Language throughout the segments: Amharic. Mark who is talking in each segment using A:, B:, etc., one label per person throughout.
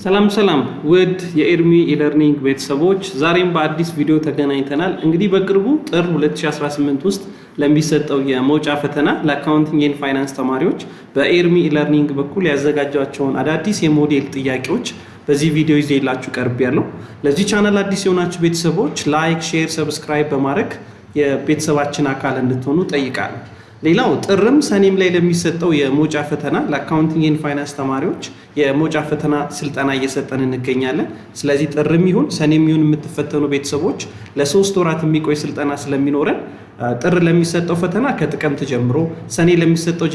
A: ሰላም ውድ የኤርሚ ኢለርኒንግ ቤተሰቦች ዛሬም በአዲስ ቪዲዮ ተገናኝተናል። እንግዲህ በቅርቡ ጥር 2018 ውስጥ ለሚሰጠው የመውጫ ፈተና ለአካውንቲንግ ኤንድ ፋይናንስ ተማሪዎች በኤርሚ ኢለርኒንግ በኩል ያዘጋጇቸውን አዳዲስ የሞዴል ጥያቄዎች በዚህ ቪዲዮ ይዤላችሁ ቀርቤያለሁ። ለዚህ ቻናል አዲስ የሆናችሁ ቤተሰቦች ላይክ፣ ሼር፣ ሰብስክራይብ በማድረግ የቤተሰባችን አካል እንድትሆኑ ጠይቃለሁ። ሌላው ጥርም ሰኔም ላይ ለሚሰጠው የመውጫ ፈተና ለአካውንቲንግ ኤንድ ፋይናንስ ተማሪዎች የመውጫ ፈተና ስልጠና እየሰጠን እንገኛለን። ስለዚህ ጥርም ይሁን ሰኔም ይሁን የምትፈተኑ ቤተሰቦች ለ3 ወራት የሚቆይ ስልጠና ስለሚኖረን ጥር ለሚሰጠው ፈተና ከጥቅምት ጀምሮ፣ ሰኔ ለሚሰጠው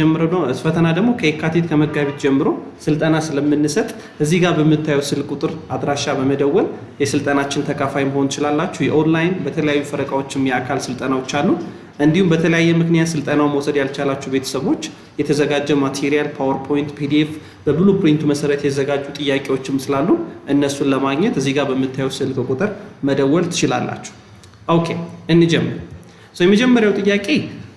A: ፈተና ደግሞ ከየካቲት ከመጋቢት ጀምሮ ስልጠና ስለምንሰጥ እዚህ ጋር በምታየው ስልክ ቁጥር አድራሻ በመደወል የስልጠናችን ተካፋይ መሆን ትችላላችሁ። የኦንላይን በተለያዩ ፈረቃዎችም የአካል ስልጠናዎች አሉ። እንዲሁም በተለያየ ምክንያት ስልጠናው መውሰድ ያልቻላችሁ ቤተሰቦች የተዘጋጀ ማቴሪያል፣ ፓወርፖይንት፣ ፒዲኤፍ በብሉፕሪንቱ መሰረት የተዘጋጁ ጥያቄዎችም ስላሉ እነሱን ለማግኘት እዚህ ጋር በምታዩት ስልክ ቁጥር መደወል ትችላላችሁ። ኦኬ እንጀምር። የመጀመሪያው ጥያቄ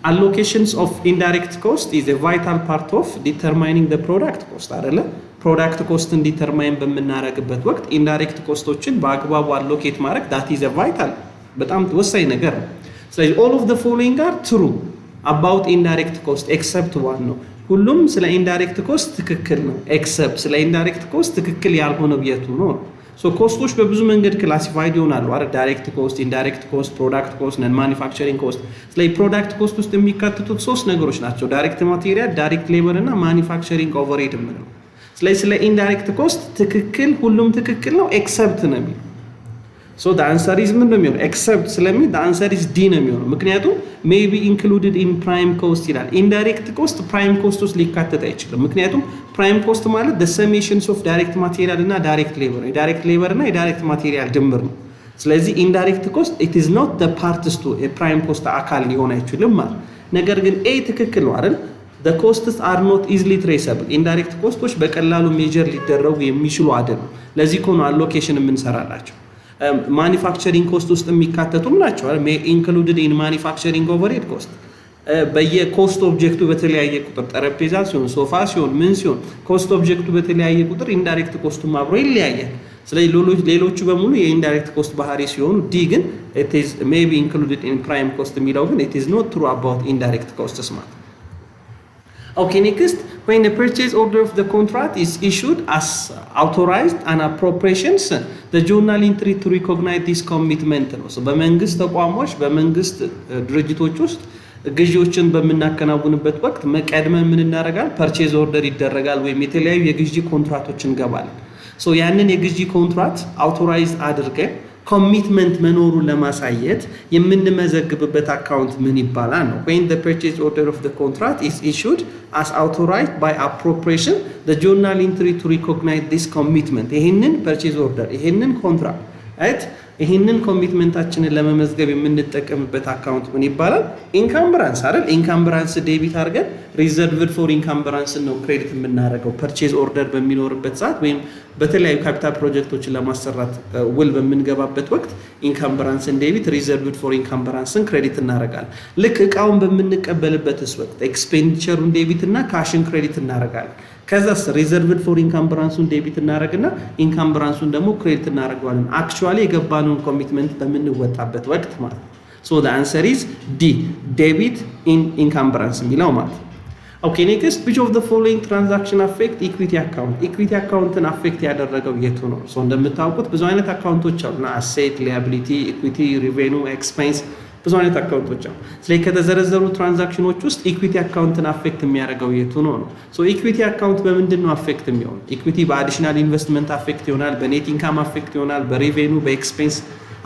A: allocations of indirect cost is a vital part of determining the product cost አይደለ? ፕሮዳክት ኮስትን ዲተርማይን በምናደርግበት ወቅት ኢንዳይሬክት ኮስቶችን በአግባቡ አሎኬት ማድረግ that is a vital በጣም ወሳኝ ነገር ነው። ስለዚህ all of the following are true about indirect cost except one ነው። ሁሉም ስለ ኢንዳይሬክት ኮስት ትክክል ነው except ስለ ኢንዳይሬክት ኮስት ትክክል ያልሆነው የቱ ነው? ኮስቶች በብዙ መንገድ ክላሲፋይድ ይሆናሉ አይደል? ዳይሬክት ኮስት፣ ኢንዳይሬክት ኮስት፣ ፕሮዳክት ኮስት፣ ነን ማኒፋክቸሪንግ ኮስት። ስለዚህ ፕሮዳክት ኮስት ውስጥ የሚካተቱት 3 ነገሮች ናቸው። ዳይሬክት ማቴሪያል፣ ዳይሬክት ሌበር እና ማኒፋክቸሪንግ ኦቨርሄድ የምንለው። ስለዚህ ስለ ኢንዳይሬክት ኮስት ትክክል ሁሉም ትክክል ነው ኤክሰፕት ነው የሚለው። the answer is ምን ነው የሚሆነው? except ስለሚል the answer is D ነው የሚሆነው። ምክንያቱም may be included in prime cost ይላል። ኢንዳይሬክት ኮስት ፕራይም ኮስት ውስጥ ሊካተት አይችልም። ምክንያቱም ፕራይም ኮስት ማለት the summations of direct material እና direct labor ነው። የዳይሬክት ሌበር እና የዳይሬክት ማቴሪያል ድምር ነው። ስለዚህ ኢንዳይሬክት ኮስት it is not the parts to የፕራይም ኮስት አካል ሊሆን አይችልም ማለት። ነገር ግን A ትክክል ነው አይደል? the costs are not easily traceable ኢንዳይሬክት ኮስቶች በቀላሉ ሜጀር ሊደረጉ የሚችሉ አይደሉም። ለዚህ እኮ ነው አሎኬሽን የምንሰራላቸው። ማኒፋክቸሪንግ ኮስት ውስጥ የሚካተቱም ናቸው አይደል? ኢንክሉድድ ኢን ማኒፋክቸሪንግ ኦቨርሄድ ኮስት በየኮስት ኦብጀክቱ በተለያየ ቁጥር ጠረጴዛ ሲሆን፣ ሶፋ ሲሆን፣ ምን ሲሆን ኮስት ኦብጀክቱ በተለያየ ቁጥር ኢንዳይሬክት ኮስቱም አብሮ ይለያያል። ስለዚህ ሌሎቹ በሙሉ የኢንዳይሬክት ኮስት ባህሪ ሲሆኑ ዲ ግን it is maybe included in prime cost የሚለው ግን it is not true about indirect costs ማለት። Okay, next, when a purchase order of the contract is issued as authorized and appropriations, the journal entry to recognize this commitment ነው። በመንግስት ተቋሞች በመንግስት ድርጅቶች ውስጥ ግዢዎችን በምናከናውንበት ወቅት መቀድመን ምን እናደርጋለን? ፐርቼዝ ኦርደር ይደረጋል ወይም የተለያዩ የግዢ ኮንትራክቶችን እንገባለን። ያንን የግዢ ኮንትራክት አውቶራይዝ አድርገን ኮሚትመንት መኖሩን ለማሳየት የምንመዘግብበት አካውንት ምን ይባላል ነው? when the purchase order of the contract is issued as authorized by appropriation, the journal entry to recognize this commitment ይሄንን purchase order ይሄንን ኮንትራክት right ይሄንን ኮሚትመንታችንን ለመመዝገብ የምንጠቀምበት አካውንት ምን ይባላል? ኢንካምብራንስ አይደል? ኢንካምብራንስ ዴቢት አድርገን ሪዘርቭድ ፎር ኢንካምብራንስ ነው ክሬዲት የምናደርገው ፐርቼዝ ኦርደር በሚኖርበት ሰዓት ወይም በተለያዩ ካፒታል ፕሮጀክቶችን ለማሰራት ውል በምንገባበት ወቅት ኢንካምብራንስን ዴቢት፣ ሪዘርቭድ ፎር ኢንካምብራንስን ክሬዲት እናደርጋለን። ልክ እቃውን በምንቀበልበትስ ወቅት ኤክስፔንዲቸሩን ዴቢት እና ካሽን ክሬዲት እናደርጋለን። ከዛስ ሪዘርቭድ ፎር ኢንካምብራንሱን ዴቢት እናደርግና ኢንካምብራንሱን ደግሞ ክሬዲት እናደርገዋለን አክቹዋሊ የገባነውን ኮሚትመንት በምንወጣበት ወቅት ማለት ነው። the answer is D, debit in encumbrance የሚለው ማለት ነው። Okay, next, which of the following transaction affect equity account? equity accountን affect ያደረገው የቱ ነው? እንደምታውቁት ብዙ አይነት አካውንቶች አሉ። asset, liability, equity, revenue, expense ብዙ አይነት አካውንቶች አሉ። ስለዚህ ከተዘረዘሩ ትራንዛክሽኖች ውስጥ ኢኩዊቲ አካውንትን አፌክት የሚያደርገው የቱ ነው? ኢኩዊቲ አካውንት በምንድን ነው አፌክት የሚሆነው? ኢኩዊቲ በአዲሽናል ኢንቨስትመንት አፌክት ይሆናል፣ በኔት ኢንካም አፌክት ይሆናል፣ በሬቬኑ በኤክስፔንስ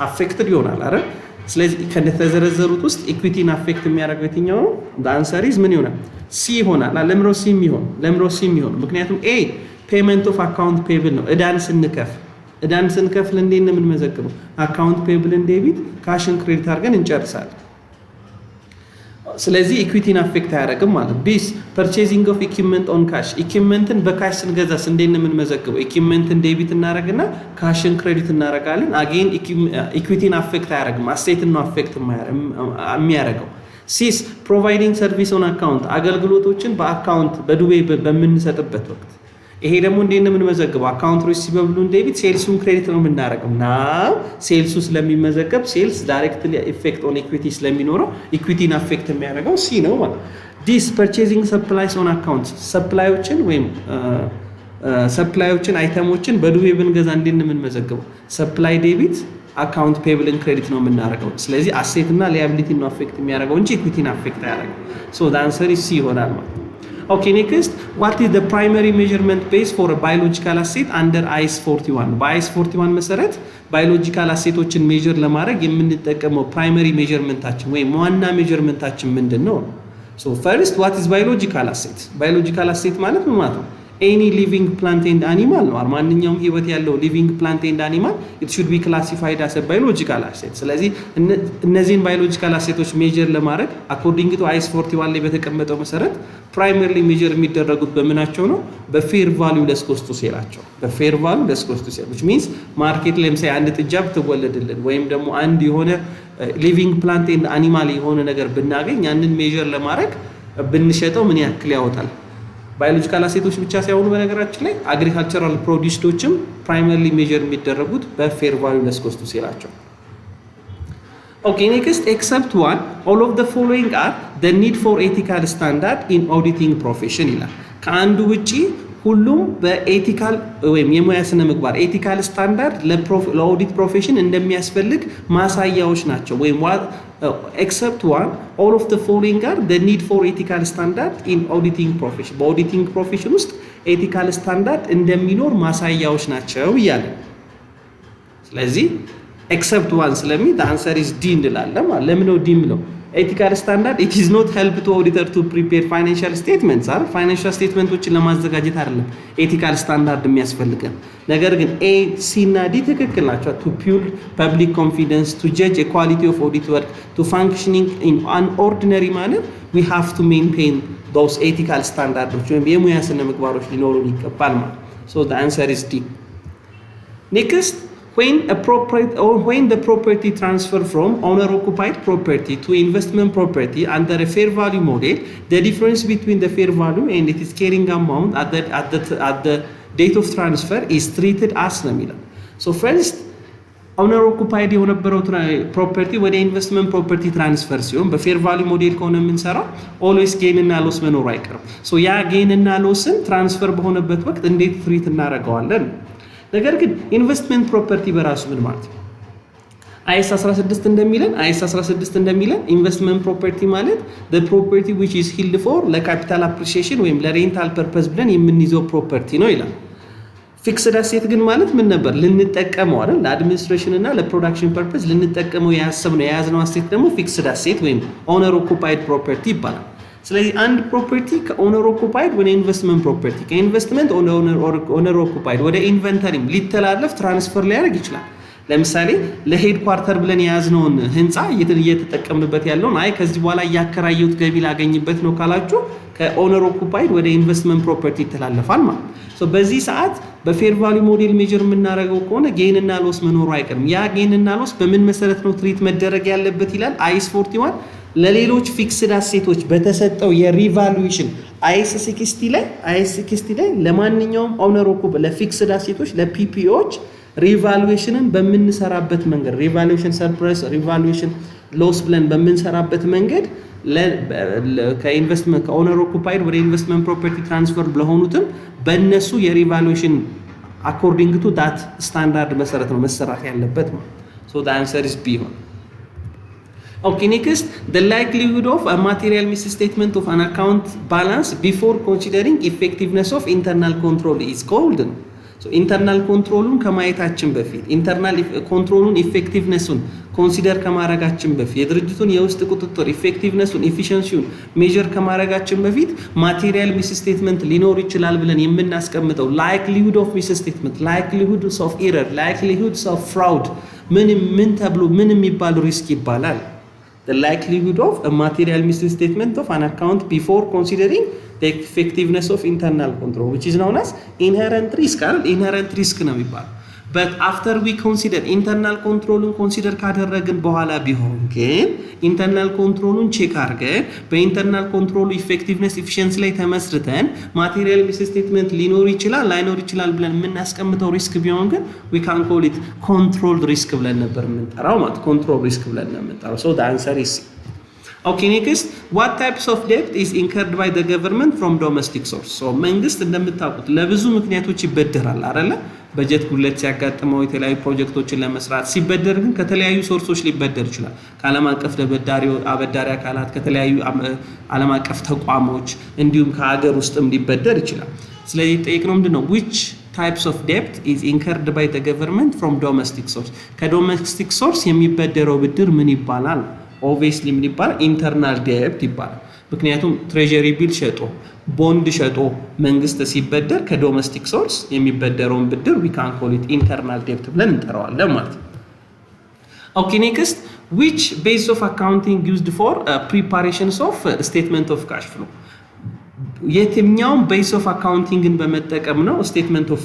A: አፌክትድ ይሆናል አይደል? ስለዚህ ከተዘረዘሩት ውስጥ ኢኩዊቲን አፌክት የሚያደርገው የትኛው ነው? አንሰር ኢዝ ምን ይሆናል? ሲ ይሆናል። ለምሮ ሲ የሚሆን ምክንያቱም ኤ ፔመንት ኦፍ አካውንት ፔብል ነው። እዳን ስንከፍል እንዴት ነው የምንመዘግበው? አካውንት ፔብልን ዴቢት ካሽን ክሬዲት አድርገን እንጨርሳለን። ስለዚህ ኢኩዊቲን አፌክት አያደርግም ማለት። ቢስ ፐርቼዚንግ ኦፍ ኢኩዊፕመንት ኦን ካሽ ኢኩዊፕመንትን በካሽ ስንገዛስ እንዴት ነው የምንመዘግበው? ኢኩዊፕመንትን ዴቢት እናደርግና ካሽን ክሬዲት እናደርጋለን። አጌን ኢኩዊቲን አፌክት አያደርግም፣ አሴትን ነው አፌክት የሚያደርገው። ሲስ ፕሮቫይዲንግ ሰርቪስ ኦን አካውንት አገልግሎቶችን በአካውንት በዱቤ በምንሰጥበት ወቅት ይሄ ደግሞ እንዴት ነው የምንመዘግበው? አካውንት ሪሲቨብሉን ዴቢት ሴልሱን ክሬዲት ነው የምናደርገው እና ሴልሱ ስለሚመዘገብ ሴልስ ዳይሬክትሊ ኢፌክት ኦን ኢኩዊቲ ስለሚኖረው ኢኩዊቲን አፌክት የሚያደርገው ሲ ነው ማለት። ዲስ ፐርቼዚንግ ሰፕላይስ ኦን አካውንት ሰፕላዮችን ወይም ሰፕላዮችን አይተሞችን በዱቤ ብንገዛ እንዴት ነው የምንመዘግበው? ሰፕላይ ዴቢት አካውንት ፔብልን ክሬዲት ነው የምናደርገው። ስለዚህ አሴት እና ሊያቢሊቲ ነው አፌክት የሚያደርገው እንጂ ኢኩዊቲን አፌክት አያደርግም። ሶ ዘ አንሰር ኢዝ ሲ ይሆናል ማለት። ኦኬ ኔክስት ዋት ኢዝ ዘ ፕራይመሪ ሜዠርመንት ቤዝ ፎር ባዮሎጂካል አሴት አንደር አይስ 41? በአይስ 41 መሰረት ባዮሎጂካል አሴቶችን ሜዠር ለማድረግ የምንጠቀመው ፕራይመሪ ሜዠርመንታችን ወይም ዋና ሜዠርመንታችን ምንድን ነው? ሶ ፈርስት ዋት ኢዝ ባዮሎጂካል አሴት? ባዮሎጂካል አሴት ማለት ምን ማለት ነው? ኤኒ ሊቪንግ ፕላንት ኤንድ አኒማል ነው። ማንኛውም ህይወት ያለው ሊቪንግ ፕላንት ኤንድ አኒማል ኢት ሹድ ቢ ክላሲፋይድ አስ ባዮሎጂካል አሴት። ስለዚህ እነዚህን ባዮሎጂካል አሴቶች ሜጀር ለማድረግ አኮርዲንግ ቱ አይስ 41 ላይ በተቀመጠው መሰረት ፕራይመሪሊ ሜጀር የሚደረጉት በምናቸው ነው? በፌር ቫልዩ ለስ ኮስት ቱ ሴላቸው። በፌር ቫልዩ ለስ ኮስት ቱ ሴል which means ማርኬት ላይ ለምሳሌ አንድ ጥጃ ብትወለድልን ወይም ደግሞ አንድ የሆነ ሊቪንግ ፕላንት ኤንድ አኒማል የሆነ ነገር ብናገኝ ያንን ሜጀር ለማድረግ ብንሸጠው ምን ያክል ያወጣል? ባዮሎጂካል አሴቶች ብቻ ሳይሆኑ በነገራችን ላይ አግሪካልቸራል ፕሮዲውስቶችም ፕራይመሪሊ ሜጀር የሚደረጉት በፌር ቫልዩ ለስ ኮስት ቱ ሴላቸው። ኦኬ ኔክስት ኤክሰፕት ዋን ኦል ኦፍ ዘ ፎሎዊንግ አር ዘ ኒድ ፎር ኤቲካል ስታንዳርድ ኢን ኦዲቲንግ ፕሮፌሽን ይላል። ከአንዱ ውጪ ሁሉም በኤቲካል ወይም የሙያ ስነ ምግባር ኤቲካል ስታንዳርድ ለኦዲት ፕሮፌሽን እንደሚያስፈልግ ማሳያዎች ናቸው። ወይም ኤክሰፕት ዋን ኦል ኦፍ ዘ ፎሎዊንግ አር ዘ ኒድ ፎር ኤቲካል ስታንዳርድ ኢን ኦዲቲንግ ፕሮፌሽን። በኦዲቲንግ ፕሮፌሽን ውስጥ ኤቲካል ስታንዳርድ እንደሚኖር ማሳያዎች ናቸው እያለ ስለዚህ ኤክሰፕት ዋን ስለሚል the answer is D እንላለን። ለምን ነው ዲ የምለው? ኤቲካል ስታንዳርድ it is not help to auditor to prepare financial statements አይደል? ፋይናንሻል ስቴትመንቶችን ለማዘጋጀት አይደለም ኤቲካል ስታንዳርድ የሚያስፈልገን። ነገር ግን ኤ ሲ እና ዲ ትክክል ናቸው። to build public confidence, to judge a quality of audit work, to functioning in an ordinary manner we have to maintain those ethical standards ወይም የሙያ ስነ ምግባሮች ሊኖሩን ይገባል ማለት። so the answer is D. Next, when the property transfer from owner occupied property to investment property under a fair value model, the difference between the fair value and its carrying amount at the date of transfer is treated as ነው የሚለው። so first ኦነር ኦኩፓይድ የሆነበረው ፕሮፐርቲ ወደ ኢንቨስትመንት ፕሮፐርቲ ትራንስፈር ሲሆን በፌር ቫልዩ ሞዴል ከሆነ የምንሰራው ኦልዌይስ ጌን እና ሎስ መኖሩ አይቀርም። ሶ ያ ጌን እና ሎስን ትራንስፈር በሆነበት ወቅት እንዴት ትሪት እናደርገዋለን? ነገር ግን ኢንቨስትመንት ፕሮፐርቲ በራሱ ምን ማለት ነው? አይኤስ 16 እንደሚለን ኢንቨስትመንት ፕሮፐርቲ ማለት the property which is held for ለካፒታል አፕሪሺዬሽን ወይም ለሬንታል ፐርፐስ ብለን የምንይዘው ፕሮፐርቲ ነው ይላል። ፊክስድ አሴት ግን ማለት ምን ነበር? ልንጠቀመው አይደል? ለአድሚኒስትሬሽን እና ለፕሮዳክሽን ፐርፐስ ልንጠቀመው የያዝነው አሴት ደግሞ ፊክስድ አሴት ወይም ኦነር ኦኩፓይድ ፕሮፐርቲ ይባላል። ስለዚህ አንድ ፕሮፐርቲ ከኦነር ኦኩፓይድ ወደ ኢንቨስትመንት ፕሮፐርቲ ከኢንቨስትመንት ኦነር ኦኩፓይድ ወደ ኢንቨንተሪም ሊተላለፍ ትራንስፈር ሊያደርግ ይችላል። ለምሳሌ ለሄድ ኳርተር ብለን የያዝነውን ህንፃ እየተጠቀምንበት ያለውን አይ ከዚህ በኋላ እያከራየሁት ገቢ ላገኝበት ነው ካላችሁ ከኦነር ኦኩፓይድ ወደ ኢንቨስትመንት ፕሮፐርቲ ይተላለፋል ማለት ነው። በዚህ ሰዓት በፌር ቫልዩ ሞዴል ሜጀር የምናደርገው ከሆነ ጌን እና ሎስ መኖሩ አይቀርም። ያ ጌን እና ሎስ በምን መሰረት ነው ትሪት መደረግ ያለበት ይላል አይስ 41 ለሌሎች ፊክስድ አሴቶች በተሰጠው የሪቫሉዌሽን አይስ 60 ላይ ለማንኛውም ኦነር ኦኩፓይድ ለፊክስድ አሴቶች ለፒፒኦች ሪቫሉዌሽንን በምንሰራበት መንገድ ሪቫሉዌሽን ሰርፕለስ ሪቫሉዌሽን ሎስ ብለን በምንሰራበት መንገድ ከኢንቨስትመንት ከኦነር ኦኩፓይድ ወደ ኢንቨስትመንት ፕሮፐርቲ ትራንስፈር ለሆኑትም በእነሱ የሪቫሉዌሽን አኮርዲንግ ቱ ዳት ስታንዳርድ መሰረት ነው መሰራት ያለበት ነው። ሶ the answer is B one. Okay, next, the likelihood of a material misstatement of an account balance before considering effectiveness of internal control is called. So ኢንተርናል ኮንትሮሉን ከማየታችን በፊት ኢንተርናል ኮንትሮሉን ኢፌክቲቭነሱን ኮንሲደር ከማድረጋችን በፊት የድርጅቱን የውስጥ ቁጥጥር ኢፌክቲቭነሱን ኤፊሺየንሲውን ሜጀር ከማድረጋችን በፊት ማቴሪያል ሚስ ስቴትመንት ሊኖር ይችላል ብለን የምናስቀምጠው ላይክሊሁድ ኦፍ ሚስ ስቴትመንት ላይክሊሁድስ ኦፍ ኤረር ላይክሊሁድስ ኦፍ ፍራውድ ምን ተብሎ ምን የሚባል ሪስክ ይባላል? The likelihood of a material misstatement of an account before considering the effectiveness of internal control which is known as inherent risk. Inherent risk ነው የሚባለው። but after we consider internal controlን ኮንሲደር ካደረግን በኋላ ቢሆን ግን ኢንተርናል ኮንትሮሉን ቼክ አድርገን በኢንተርናል ኮንትሮሉ ኢፌክቲቭነስ ኤፊሺየንሲ ላይ ተመስርተን ማቴሪያል ሚስስቴትመንት ሊኖር ይችላል ላይኖር ይችላል ብለን የምናስቀምጠው ሪስክ ቢሆን ግን we can call it controlled risk ብለን ነበር የምንጠራው ማለት control risk ብለን ነው የምንጠራው so the answer is C. Okay, next, what types of debt is incurred by the government from domestic source? So መንግስት እንደምታውቁት ለብዙ ምክንያቶች ይበደራል አይደለ? በጀት ጉድለት ሲያጋጥመው የተለያዩ ፕሮጀክቶችን ለመስራት ሲበደር ግን ከተለያዩ ሶርሶች ሊበደር ይችላል። ከዓለም አቀፍ አበዳሪ አካላት፣ ከተለያዩ ዓለም አቀፍ ተቋሞች እንዲሁም ከሀገር ውስጥም ሊበደር ይችላል። ስለዚህ ጠይቅነው ምንድነው which types of debt is incurred by the government from domestic source? ከዶሜስቲክ ሶርስ የሚበደረው ብድር ምን ይባላል? obviously ምን ይባላል? ኢንተርናል ዴፕት ይባላል። ምክንያቱም ትሬጀሪ ቢል ሸጦ ቦንድ ሸጦ መንግስት ሲበደር ከዶሜስቲክ ሶርስ የሚበደረውን ብድር we can call it internal debt ብለን እንጠራዋለን ማለት ነው። Okay, next, which base of accounting used for preparations of statement of cash flow? የትኛውን ቤዝ ኦፍ አካውንቲንግን በመጠቀም ነው ስቴትመንት ኦፍ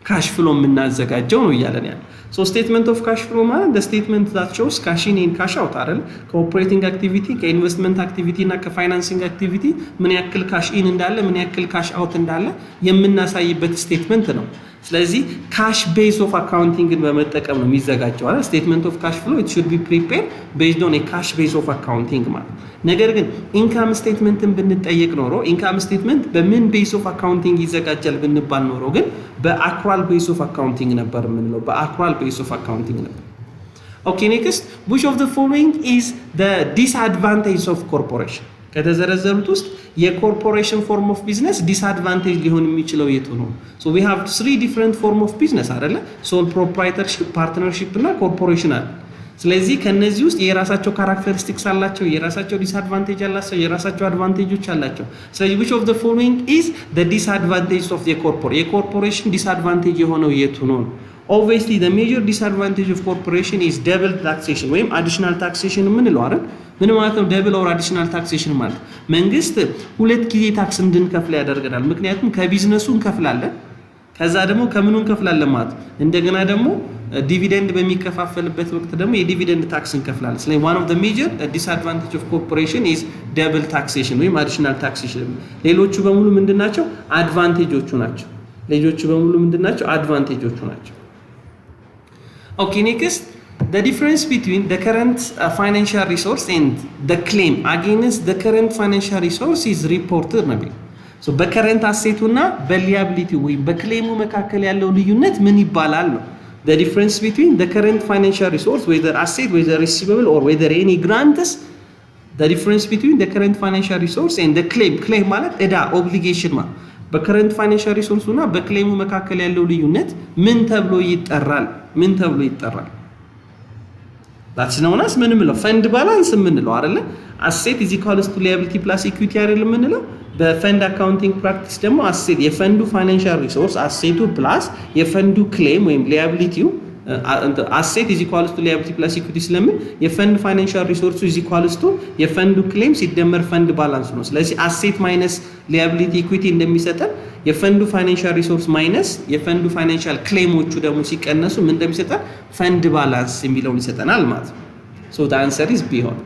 A: ካሽ ፍሎ የምናዘጋጀው ነው እያለን ያለ። ሶ ስቴትመንት ኦፍ ካሽ ፍሎ ማለት the statement that shows cash in and cash out አይደል? ከኦፕሬቲንግ አክቲቪቲ ከኢንቨስትመንት አክቲቪቲ እና ከፋይናንሲንግ አክቲቪቲ ምን ያክል ካሽ ኢን እንዳለ ምን ያክል ካሽ አውት እንዳለ የምናሳይበት ስቴትመንት ነው። ስለዚህ ካሽ ቤዝ ኦፍ አካውንቲንግን በመጠቀም ነው የሚዘጋጀው አይደል? ስቴትመንት ኦፍ ካሽ ፍሎ it should be prepared based on a cash base of accounting ማለት። ነገር ግን ኢንካም ስቴትመንትን ብንጠየቅ ኖሮ ኢንካም ስቴትመንት በምን ቤዝ ኦፍ አካውንቲንግ ይዘጋጃል ብንባል ኖሮ ግን በአክሩዋል ቤዝ ኦፍ አካውንቲንግ ነበር የምንለው። በአክሩዋል ቤዝ ኦፍ አካውንቲንግ ነበር። Okay, next, which of the following is the disadvantage of corporation? ከተዘረዘሩት ውስጥ የኮርፖሬሽን ፎርም ኦፍ ቢዝነስ ዲስአድቫንቴጅ ሊሆን የሚችለው የቱ ነው? so we have three different form of business አይደለ? ሶል ፕሮፕራይተርሺፕ፣ ፓርትነርሺፕ እና ኮርፖሬሽን አለ። ስለዚህ ከነዚህ ውስጥ የራሳቸው ካራክተሪስቲክስ አላቸው፣ የራሳቸው ዲስአድቫንቴጅ አላቸው፣ የራሳቸው አድቫንቴጆች አላቸው። ስለዚህ which of the following is the disadvantage of the corporation? የኮርፖሬሽን ዲስአድቫንቴጅ የሆነው የቱ ነው? obviously the major disadvantage of corporation is double taxation ወይም additional taxation የምንለው አይደል? ምን ማለት ነው? double or additional taxation ማለት መንግስት ሁለት ጊዜ ታክስ እንድንከፍል ያደርገናል። ምክንያቱም ከቢዝነሱ እንከፍላለን፣ ከዛ ደግሞ ከምኑ እንከፍላለን ማለት እንደገና ደግሞ ዲቪደንድ በሚከፋፈልበት ወቅት ደግሞ የዲቪደንድ ታክስ እንከፍላለን። ስለዚህ one of the major disadvantage of corporation is double taxation ወይም additional taxation። ሌሎቹ በሙሉ ምንድናቸው? አድቫንቴጆቹ ናቸው። ሌሎቹ በሙሉ ምንድናቸው? አድቫንቴጆቹ ናቸው። Okay, next, the difference between the current financial resource and the claim against the current financial resource is reported ነው። so በከረንት አሴቱና በሊያቢሊቲ ወይም በክሌሙ መካከል ያለው ልዩነት ምን ይባላል ነው? the difference between the current financial resource whether asset whether receivable or whether any grants, the difference between the current financial resource and the claim ማለት ዕዳ ኦብሊጌሽን ማለት በከረንት ፋይናንሻል ሪሶርስ እና በክሌሙ መካከል ያለው ልዩነት ምን ተብሎ ይጠራል? ምን ተብሎ ይጠራል? that's known as ምን ምንለው ፈንድ ባላንስ ምንለው አይደለ? አሴት is equals to liability plus equity አይደል ምንለው? በፈንድ አካውንቲንግ ፕራክቲስ ደግሞ አሴት የፈንዱ ፋይናንሻል ሪሶርስ አሴቱ ፕላስ የፈንዱ ክሌም ወይም ሊያቢሊቲው asset is equals to liability plus equity ስለምን የፈንድ ፋይናንሻል ሪሶርሱ is equals to የፈንዱ ክሌም ሲደመር ፈንድ ባላንስ ነው። ስለዚህ asset minus liability equity እንደሚሰጠን የፈንዱ ፋይናንሻል ሪሶርስ ማይነስ የፈንዱ ፋይናንሻል ክሌሞቹ ደግሞ ሲቀነሱ ምን እንደሚሰጠን ፈንድ ባላንስ የሚለውን ይሰጠናል ማለት ነው። so the answer is B ሆነ።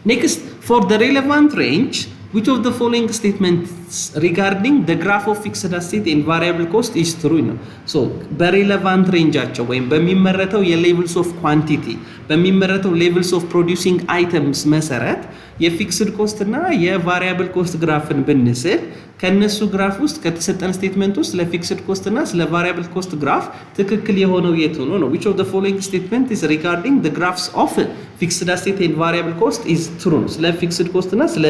A: next, for the relevant range which of the following statements regarding the graph of fixed asset and variable cost is true ነው? so በሬሌቫንት ሬንጃቸው ወይም በሚመረተው የሌቭልስ ኦፍ ኳንቲቲ በሚመረተው ሌቭልስ ኦፍ ፕሮዲዩሲንግ አይተምስ መሰረት የፊክስድ ኮስት እና የቫሪያብል ኮስት ግራፍን ብንስል ከነሱ ግራፍ ውስጥ ከተሰጠን ስቴትመንት ውስጥ ለፊክስድ ኮስት እና ስለ ቫሪያብል ኮስት ግራፍ ትክክል የሆነው የቱ ነው? which of the following statement is regarding the graphs of fixed asset and variable cost is true? ስለ ፊክስድ ኮስት እና ስለ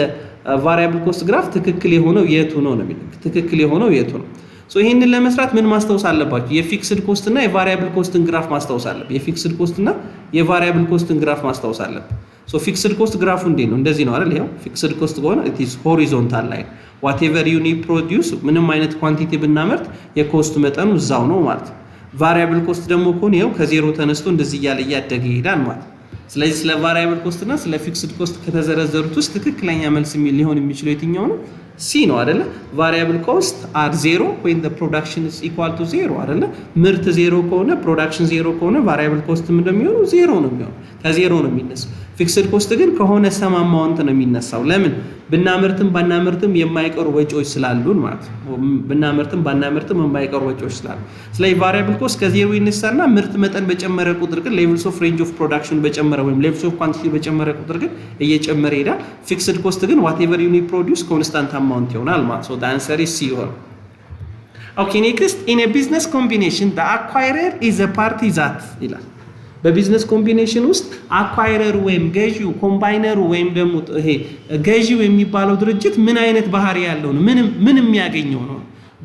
A: ቫሪያብል ኮስት ግራፍ ትክክል የሆነው የቱ ነው ነው የሚለው። ትክክል የሆነው የቱ ነው? ሶ ይሄንን ለመስራት ምን ማስታወስ አለባችሁ? የፊክስድ ኮስት እና የቫሪያብል ኮስትን ግራፍ ማስታወስ አለብን። የፊክስድ ኮስት እና የቫሪያብል ኮስትን ግራፍ ማስታወስ አለብን። ሶ ፊክስድ ኮስት ግራፉ እንዴት ነው? እንደዚህ ነው አይደል? ይሄው ፊክስድ ኮስት ከሆነ it is horizontal line whatever you need produce ምንም አይነት ኳንቲቲ ብናመርት የኮስት መጠኑ እዛው ነው ማለት ነው። ቫሪያብል ኮስት ደግሞ ከሆነ ይሄው ከዜሮ ተነስቶ እንደዚህ እያለ እያደገ ይሄዳል ማለት ነው። ስለዚህ ስለ ቫሪያብል ኮስት እና ስለ ፊክስድ ኮስት ከተዘረዘሩት ውስጥ ትክክለኛ መልስ ሊሆን የሚችለው የትኛው ነው? ሲ ነው አይደለ? ቫሪያብል ኮስት አር ዜሮ when the production is equal to ዜሮ አይደለ? ምርት ዜሮ ከሆነ ፕሮዳክሽን ዜሮ ከሆነ ቫሪያብል ኮስት ምን እንደሚሆነው ዜሮ ነው የሚሆነው፣ ከዜሮ ነው የሚነሳው። ፊክስድ ኮስት ግን ከሆነ ሰም አማውንት ነው የሚነሳው። ለምን? ብናመርትም ባናመርትም የማይቀሩ ወጪዎች ስላሉን ማለት ነው። ብናመርትም ባናመርትም የማይቀሩ ወጪዎች ስላሉ፣ ስለዚህ ቫሪያብል ኮስት ከዜሮ ይነሳና ምርት መጠን በጨመረ ቁጥር ግን ሌቭልስ ኦፍ ሬንጅ ኦፍ ፕሮዳክሽን በጨመረ ወይም ሌቭልስ ኦፍ ኳንቲቲ በጨመረ ቁጥር ግን እየጨመረ ይሄዳል። ፊክስድ ኮስት ግን ዋትኤቨር ዩኒት ፕሮዲውስ ኮንስታንት አማውንት ይሆናል ማለት ነው። the answer is C ይሆናል። ኦኬ ኔክስት in a business combination the acquirer is a party that ይላል። በቢዝነስ ኮምቢኔሽን ውስጥ አኳይረሩ ወይም ገዢው ኮምባይነሩ ወይም ደግሞ ይሄ ገዢው የሚባለው ድርጅት ምን አይነት ባህሪ ያለው ነው? ምን የሚያገኘው ነው?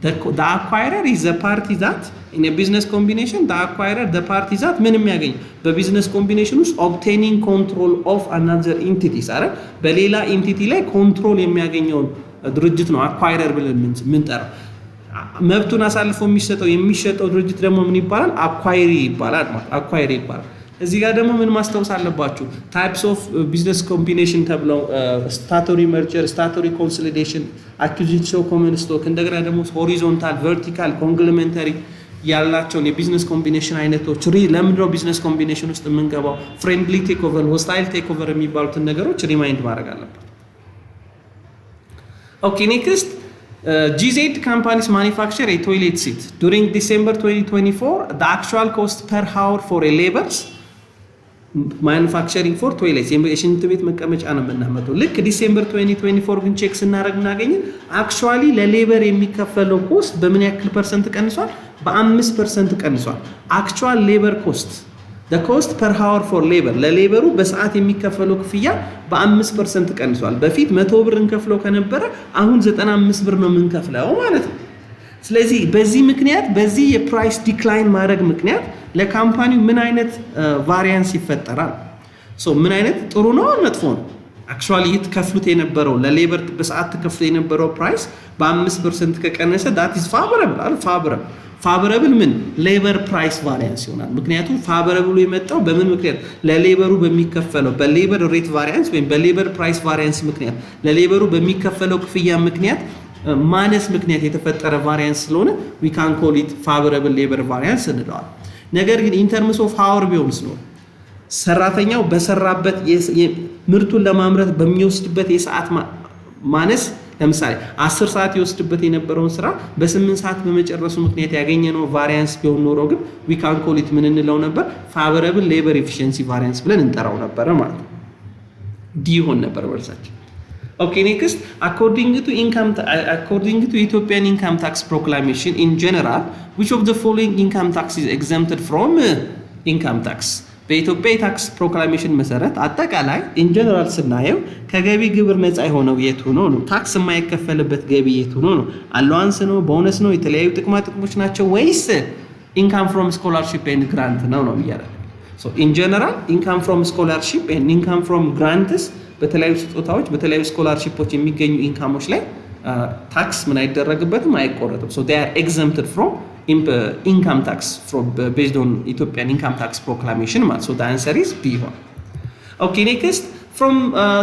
A: the acquirer is the party that in a business combination the acquirer the party that ምን የሚያገኘው በቢዝነስ ኮምቢኔሽን ውስጥ obtaining control of another entities አረ በሌላ ኢንቲቲ ላይ ኮንትሮል የሚያገኘውን ድርጅት ነው አኳይረር ብለን ምንጠራው። መብቱን አሳልፎ የሚሸጠው ድርጅት ደግሞ ምን ይባላል? አኳይሪ ይባላል ማለት አኳይሪ ይባላል። እዚህ ጋር ደግሞ ምን ማስታወስ አለባችሁ? ታይፕስ ኦፍ ቢዝነስ ኮምቢኔሽን ተብለው ስታቱቶሪ መርጀር፣ ስታቱቶሪ ኮንሶሊዴሽን፣ አኩዚሽን ኦፍ ኮመን ስቶክ፣ እንደገና ደግሞ ሆሪዞንታል፣ ቨርቲካል፣ ኮንግሎሜንተሪ ያላቸውን የቢዝነስ ኮምቢኔሽን አይነቶች ለምንድነው ቢዝነስ ኮምቢኔሽን ውስጥ የምንገባው? ፍሬንድሊ ቴክ ኦቨር፣ ሆስታይል ቴክ ኦቨር የሚባሉትን ነገሮች ሪማይንድ ማድረግ አለበት። ኦኬ ኔክስት GZ companies manufacture a toilet seat. During December 2024, the actual cost per hour for a laborers manufacturing for toilets የሽንት ቤት መቀመጫ ነው የምናመጣው። ልክ ዲሴምበር 2024 ግን ቼክ ስናደርግ እናገኘን አክቹዋሊ ለሌበር የሚከፈለው ኮስት በምን ያክል ፐርሰንት ቀንሷል? በ5% ቀንሷል። አክቹዋል ሌበር ኮስት the cost per hour for labor ለሌበሩ በሰዓት የሚከፈለው ክፍያ በ5% ቀንሷል። በፊት 100 ብር እንከፍለው ከነበረ አሁን 95 ብር ነው የምንከፍለው ማለት ነው። ስለዚህ በዚህ ምክንያት በዚህ የፕራይስ ዲክላይን ማድረግ ምክንያት ለካምፓኒው ምን አይነት ቫሪያንስ ይፈጠራል? ምን አይነት ጥሩ ነው መጥፎ ነው? አክቹዋሊ ይትከፍሉት የነበረው ለሌበር በሰዓት ተከፍሎ የነበረው ፕራይስ በ5% ከቀነሰ that is favorable ፋቨረብል ምን ሌበር ፕራይስ ቫሪያንስ ይሆናል። ምክንያቱም ፋቨረብሉ የመጣው በምን ምክንያት? ለሌበሩ በሚከፈለው በሌበር ሬት ቫሪያንስ ወይም በሌበር ፕራይስ ቫሪያንስ ምክንያት ለሌበሩ በሚከፈለው ክፍያ ምክንያት ማነስ ምክንያት የተፈጠረ ቫሪያንስ ስለሆነ we can call it favorable labor variance እንለዋለን። ነገር ግን in terms of hour ቢሆንስ ነው ሰራተኛው በሰራበት ምርቱን ለማምረት በሚወስድበት የሰዓት ማነስ ለምሳሌ 10 ሰዓት ይወስድበት የነበረውን ስራ በ8 ሰዓት በመጨረሱ ምክንያት ያገኘነው ቫሪያንስ ቢሆን ኖሮ ግን we can call it ምን እንለው ነበር? favorable labor efficiency variance ብለን እንጠራው ነበር ማለት ነው። ዲ ይሆን ነበር መልሳችን። ኦኬ ኔክስት according to Ethiopian income tax proclamation in general which of the following income tax is exempted from income tax? በኢትዮጵያ የታክስ ፕሮክላሜሽን መሰረት አጠቃላይ ኢን ጀነራል ስናየው ከገቢ ግብር ነፃ የሆነው የቱ ነው? ታክስ የማይከፈልበት ገቢ የቱ ነው? አላዋንስ ነው? ቦነስ ነው? የተለያዩ ጥቅማ ጥቅሞች ናቸው ወይስ ኢንካም ፍሮም ስኮላርሺፕ ኤንድ ግራንት ነው እያለ ሶ ኢን ጀነራል ኢንካም ፍሮም ስኮላርሺፕ ኤንድ ኢንካም ፍሮም ግራንትስ በተለያዩ ስጦታዎች በተለያዩ ስኮላርሺፖች የሚገኙ ኢንካሞች ላይ ታክስ ምን አይደረግበትም፣ አይቆረጥም። ሶ they are exempted from income tax based on Ethiopian income tax proclamation. So the answer is B. Okay, next from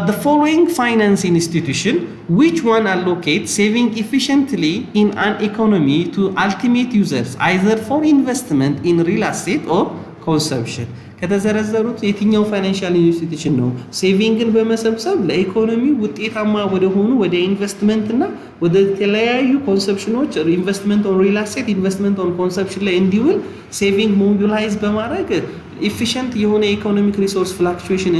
A: the following finance institution, which one allocates saving efficiently in an economy to ultimate users either for investment in real estate or consumption? ከተዘረዘሩት የትኛው ፋይናንሻል ኢንስቲትዩሽን ነው ሴቪንግን በመሰብሰብ ለኢኮኖሚ ውጤታማ ወደ ሆኑ ወደ ኢንቨስትመንት እና ወደ ተለያዩ ኮንሰፕሽኖች ኢንቨስትመንት ኦን ሪል አሴት ኢንቨስትመንት ኦን ኮንሰፕሽን ላይ እንዲውል ሴቪንግ ሞቢላይዝ በማድረግ ኢፊሽንት የሆነ ኢኮኖሚክ ሪሶርስ ፍላክቹዌሽን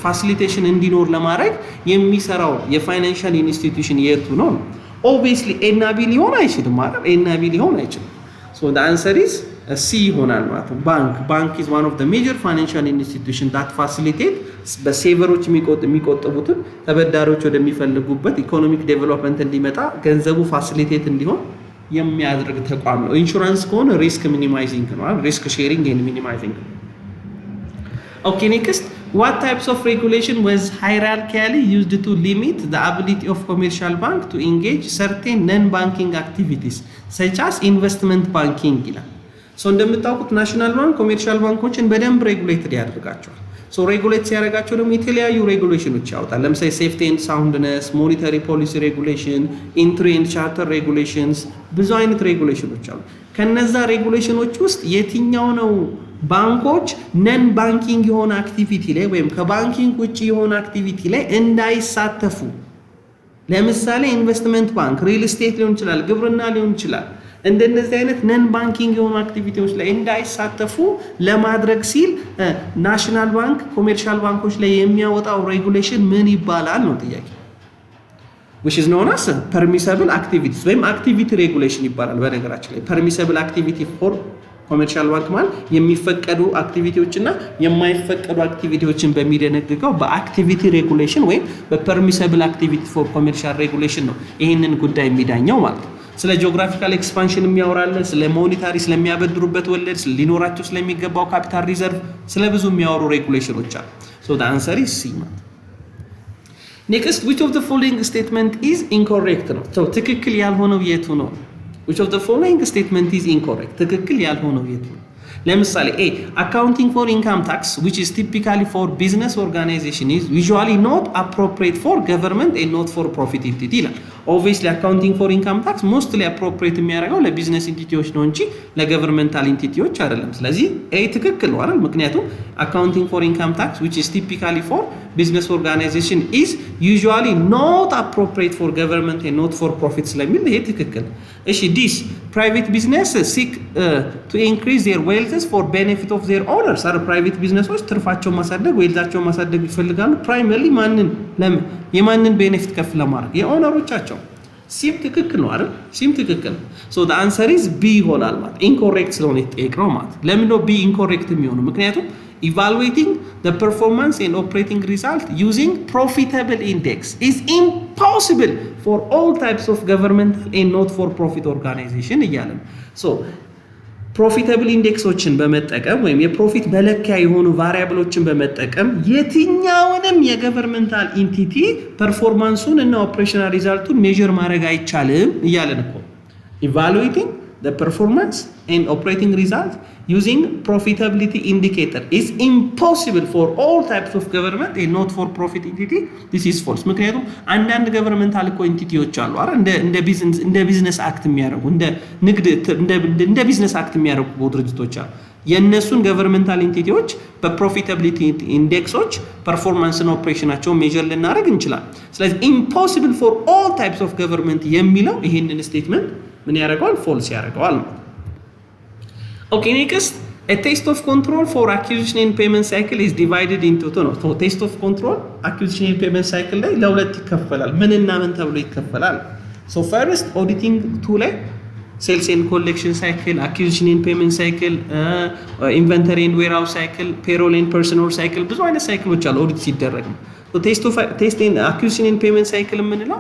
A: ፋሲሊቴሽን እንዲኖር ለማድረግ የሚሰራው የፋይናንሻል ኢንስቲትዩሽን የቱ ነው? ኦብቪየስሊ ኤና ቢ ሊሆን አይችልም ማለት ኤና ቢ ሊሆን አይችልም። ሶ the answer is ሲ ይሆናል ማለት ነው። ባንክ is one of the major financial institution that facilitate በሴቨሮች የሚቆጥቡትን ተበዳሪዎች ወደሚፈልጉበት ኢኮኖሚክ ዴቨሎፕመንት እንዲመጣ ገንዘቡ ፋሲሊቴት እንዲሆን የሚያደርግ ተቋም ነው። ኢንሹራንስ ከሆነ ሪስክ ሚኒማይዚንግ ነው፣ ሪስክ ሼሪንግ ኤንድ ሚኒማይዚንግ። ኦኬ ኔክስት what types of regulation was hierarchically used to limit the ability of commercial bank to engage certain non-banking activities such as investment banking ይላል። እንደምታውቁት ናሽናል ባንክ ኮሜርሻል ባንኮችን በደንብ ሬጉሌትድ ያደርጋቸዋል። ሶ ሬጉሌት ሲያደርጋቸው ደግሞ የተለያዩ ሬጉሌሽኖች ያወጣል። ለምሳሌ ሴፍቲ ኤንድ ሳውንድነስ፣ ሞኔታሪ ፖሊሲ ሬጉሌሽን፣ ኢንትሪ ኤንድ ቻርተር ሬጉሌሽንስ፣ ብዙ አይነት ሬጉሌሽኖች አሉ። ከነዛ ሬጉሌሽኖች ውስጥ የትኛው ነው ባንኮች ነን ባንኪንግ የሆነ አክቲቪቲ ላይ ወይም ከባንኪንግ ውጭ የሆነ አክቲቪቲ ላይ እንዳይሳተፉ፣ ለምሳሌ ኢንቨስትመንት ባንክ፣ ሪል ስቴት ሊሆን ይችላል፣ ግብርና ሊሆን ይችላል፣ እንደነዚህ አይነት ነን ባንኪንግ የሆኑ አክቲቪቲዎች ላይ እንዳይሳተፉ ለማድረግ ሲል ናሽናል ባንክ ኮሜርሻል ባንኮች ላይ የሚያወጣው ሬጉሌሽን ምን ይባላል ነው ጥያቄ። which is known as permissible activities ወይም activity regulation ይባላል። በነገራችን ላይ permissible activity for ኮሜርሻል ባንክ ማለት የሚፈቀዱ አክቲቪቲዎችና የማይፈቀዱ አክቲቪቲዎችን በሚደነግገው በአክቲቪቲ ሬጉሌሽን ወይም በፐርሚሰብል አክቲቪቲ ፎር ኮሜርሻል ሬጉሌሽን ነው ይህንን ጉዳይ የሚዳኘው ማለት ነው። ስለ ጂኦግራፊካል ኤክስፓንሽን የሚያወራል፣ ስለ ሞኔታሪ ስለሚያበድሩበት ወለድ፣ ሊኖራቸው ስለሚገባው ካፒታል ሪዘርቭ፣ ስለ ብዙ የሚያወሩ ሬጉሌሽኖች አሉ። ሶ the answer is C ማለት። ኔክስት which of the following statement is incorrect ነው። ሶ ትክክል ያልሆነው የቱ ነው? which of the following statement is incorrect? ትክክል ያልሆነው የቱ ነው? ለምሳሌ A accounting for income tax which is typically for business organization is usually not appropriate for government and not for profit entity ይላል። obviously accounting for income tax mostly appropriate የሚያደርገው ለቢዝነስ ኢንቲቲዎች ነው እንጂ ለገቨርንመንታል ኢንቲቲዎች አይደለም። ስለዚህ A ትክክል ነው አይደል? ምክንያቱም accounting for income tax which is typically for business organization is usually not appropriate for government and not for profit ስለሚል ይሄ ትክክል። እሺ this private business seek to increase their wealth for benefit of their owners are private businesሶች ትርፋቸውን ማሳደግ ዌልዛቸውን ማሳደግ ይፈልጋሉ። primarily ማንን የማንን ቤኔፊት ከፍ ለማድረግ የኦነሮቻቸው። ሲም ትክክል ነው አይደል? ሲም ትክክል ነው። so the answer is B ይሆናል ማለት incorrect ስለሆነ የተጠየቀው ማለት። ለምን ነው B incorrect የሚሆነው? ምክንያቱም evaluating the performance and operating result using profitable index is impossible for all types of governmental and not for profit organization እያለ ነው። so ፕሮፊታብል ኢንዴክሶችን በመጠቀም ወይም የፕሮፊት መለኪያ የሆኑ ቫሪያብሎችን በመጠቀም የትኛውንም የገቨርንመንታል ኢንቲቲ ፐርፎርማንሱን እና ኦፕሬሽናል ሪዛልቱን ሜዥር ማድረግ አይቻልም እያለን እኮ። ኢቫሉዌቲንግ the performance and operating result using profitability indicator is impossible for all types of government and not for profit entity. this is false. ምክንያቱም አንዳንድ ገቨርንመንታል እኮ ኢንቲቲዎች አሉ አይደል? እንደ ቢዝነስ አክት የሚያደርጉ እንደ ቢዝነስ አክት የሚያደርጉ ድርጅቶች አሉ። የእነሱን ገቨርንመንታል ኢንቲቲዎች በፕሮፊታቢሊቲ ኢንዴክሶች ፐርፎርማንስ እና ኦፕሬሽናቸውን ሜዥር ልናደርግ እንችላለን። ስለዚህ impossible for all types of government የሚለው ይህንን ስቴትመንት ምን ያደርገዋል? ፎልስ ያደርገዋል። ኦኬ ኔክስት a test of control for acquisition and payment cycle is divided into two ነው። so test of control acquisition and payment cycle ላይ ለሁለት ይከፈላል። ምን እና ምን ተብሎ ይከፈላል? so first auditing 2 ላይ sales and collection cycle, acquisition and payment cycle, inventory and warehouse cycle, payroll and personnel cycle ብዙ አይነት ሳይክሎች አሉ ኦዲት ሲደረግ ነው። so test and acquisition and payment cycle የምንለው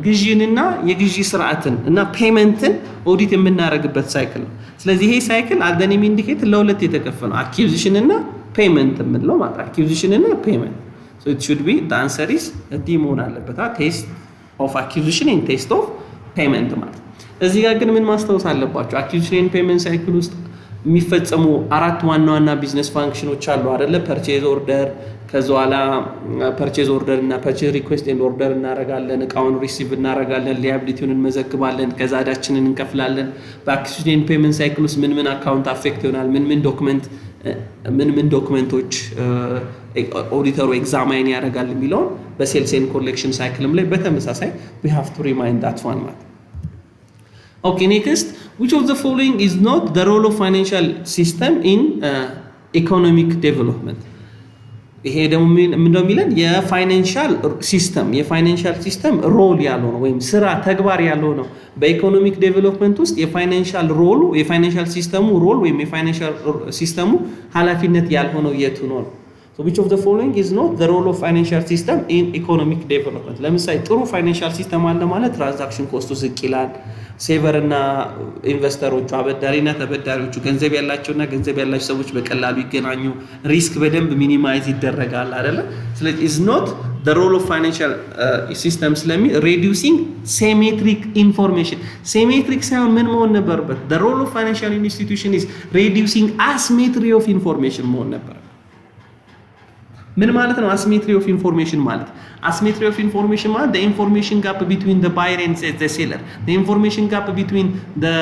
A: ግዢንና የግዢ ስርዓትን እና ፔመንትን ኦዲት የምናደርግበት ሳይክል ነው። ስለዚህ ይሄ ሳይክል አልደኔም ኢንዲኬተር ለሁለት የተከፈለ አኪውዚሽን እና ፔመንት የምንለው ማለት አኪውዚሽን እና ፔመንት። so it should be the answer is D መሆን አለበት። ቴስት ኦፍ አኪውዚሽን and ቴስት ኦፍ ፔመንት ማለት። እዚህ ጋር ግን ምን ማስታወስ አለባቸው? አኪውዚሽን and ፔመንት ሳይክል ውስጥ የሚፈጸሙ አራት ዋና ዋና ቢዝነስ ፋንክሽኖች አሉ አይደለ? ፐርቼዝ ኦርደር፣ ከዛ በኋላ ፐርቼዝ ኦርደር እና ፐርቼዝ ሪኩዌስት ኤንድ ኦርደር እናረጋለን፣ እቃውን ሪሲቭ እናረጋለን፣ ሊያቢሊቲውን እንመዘግባለን፣ ከዛ ዕዳችንን እንከፍላለን። በአክሲዥን ፔመንት ሳይክል ውስጥ ምን አካውንት አፌክት ይሆናል፣ ምን ዶክመንቶች ኦዲተሩ ኤግዛማይን ያደርጋል የሚለውን በሴልስ ኤንድ ኮሌክሽን ሳይክልም ላይ በተመሳሳይ we have to remind that one ማለት። Okay, next, which of the following is not the role of financial system in economic development? ይሄ ደግሞ ምንድነው የሚለን? የፋይናንሻል ሲስተም ሮል ያለው ነው ወይም ስራ ተግባር ያለው ነው። በኢኮኖሚክ ዴቨሎፕመንት ውስጥ የፋይናንሻል ሲስተሙ ሮል ወይም የፋይናንሻል ሲስተሙ ኃላፊነት ያልሆነው የቱ ነው? so which of the following is not the role of financial system in economic development? ለምሳሌ ጥሩ ፋይናንሻል ሲስተም አለ ማለት ትራንዛክሽን ኮስቱ ዝቅ ይላል። ሴቨር እና ኢንቨስተሮቹ አበዳሪና ተበዳሪዎቹ ገንዘብ ያላቸውና ገንዘብ ያላቸው ሰዎች በቀላሉ ይገናኙ፣ ሪስክ በደንብ ሚኒማይዝ ይደረጋል አይደለ? ስለዚህ is not the role of financial system ስለሚ reducing symmetric information symmetric ሳይሆን ምን መሆን ነበርበት? the role of financial institution is reducing asymmetry of information መሆን ነበር። ምን ማለት ነው asymmetry of information ማለት? asymmetry of information ማለት the information gap between the buyer and the seller, the information gap between the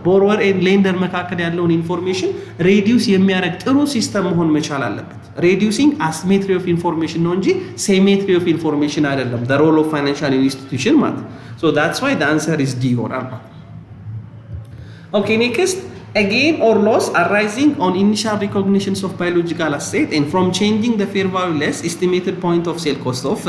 A: borrower and lender መካከል ያለውን ኢንፎርሜሽን ሬዲዩስ የሚያደርግ ጥሩ ሲስተም መሆን መቻል አለበት። reducing asymmetry of information ነው እንጂ symmetry of information አይደለም the role of financial institution ማለት። so that's why the answer is D ይሆናል። okay, next, a gain or loss arising on initial recognitions of biological asset and from changing the fair value less estimated point of sale cost of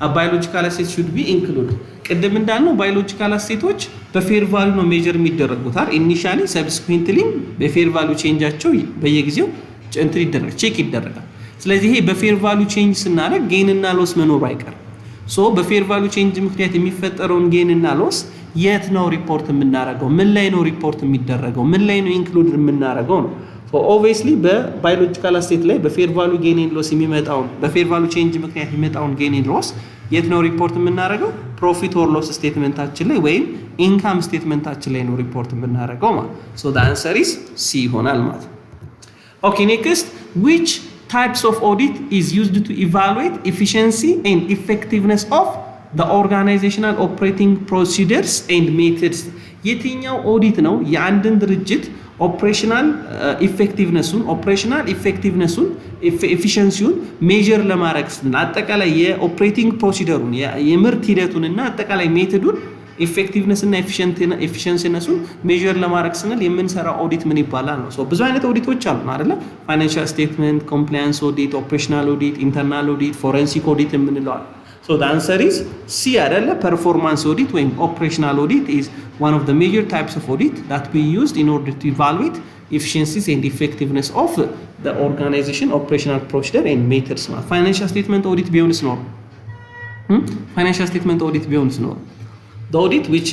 A: a biological asset should be included። ቅድም እንዳልነው ባዮሎጂካል አሴቶች በፌር ቫልዩ ነው ሜጀር የሚደረጉታል። ኢኒሻሊ ሰብስኩዌንትሊ በፌር ቫልዩ ቼንጃቸው በየጊዜው እንትን ይደረጋል፣ ቼክ ይደረጋል። ስለዚህ ይሄ በፌር ቫልዩ ቼንጅ ስናደርግ ጌን እና ሎስ መኖሩ አይቀርም። ሶ በፌር ቫልዩ ቼንጅ ምክንያት የሚፈጠረውን ጌን እና ሎስ የት ነው ሪፖርት የምናደርገው? ምን ላይ ነው ሪፖርት የሚደረገው? ምን ላይ ነው ኢንክሉድ የምናደርገው ነው። ሶ ኦብቪየስሊ በባዮሎጂካል አሴት ላይ በፌር ቫልዩ ጌን ኤንድ ሎስ የሚመጣውን በፌር ቫልዩ ቼንጅ ምክንያት የሚመጣውን ጌን ኤንድ ሎስ የት ነው ሪፖርት የምናደርገው? ፕሮፊት ኦር ሎስ ስቴትመንታችን ላይ ወይም ኢንካም ስቴትመንታችን ላይ ነው ሪፖርት የምናደርገው ማለት። ሶ the answer is C ይሆናል ማለት። ኦኬ ኔክስት which types of audit is used to evaluate efficiency and effectiveness of the organizational operating procedures and methods? የትኛው ኦዲት ነው የአንድን ድርጅት ኦፕሬሽናል ኢፌክቲቭነሱን ኤፊሽንሲውን ሜጀር ለማድረግ ስንል አጠቃላይ የኦፕሬቲንግ ፕሮሲደሩን የምርት ሂደቱን እና አጠቃላይ ሜቶዱን ኢፌክቲቭነስ እና ኤፊሽንሲነሱን ሜጀር ለማድረግ ስንል የምንሰራው ኦዲት ምን ይባላል ነው። ሶ ብዙ አይነት ኦዲቶች አሉ አይደለ? ፋይናንሻል ስቴትመንት፣ ኮምፕላያንስ ኦዲት፣ ኦፕሬሽናል ኦዲት፣ ኢንተርናል ኦዲት፣ ፎረንሲክ ኦዲት የምንለው። so the answer is C አይደለ? performance audit ወይም operational audit is one of the major types of audit that we used in order to evaluate efficiencies and effectiveness of the organization operational procedure and methods. financial statement audit ቢሆንስ ነው financial statement audit ቢሆንስ ነው the audit which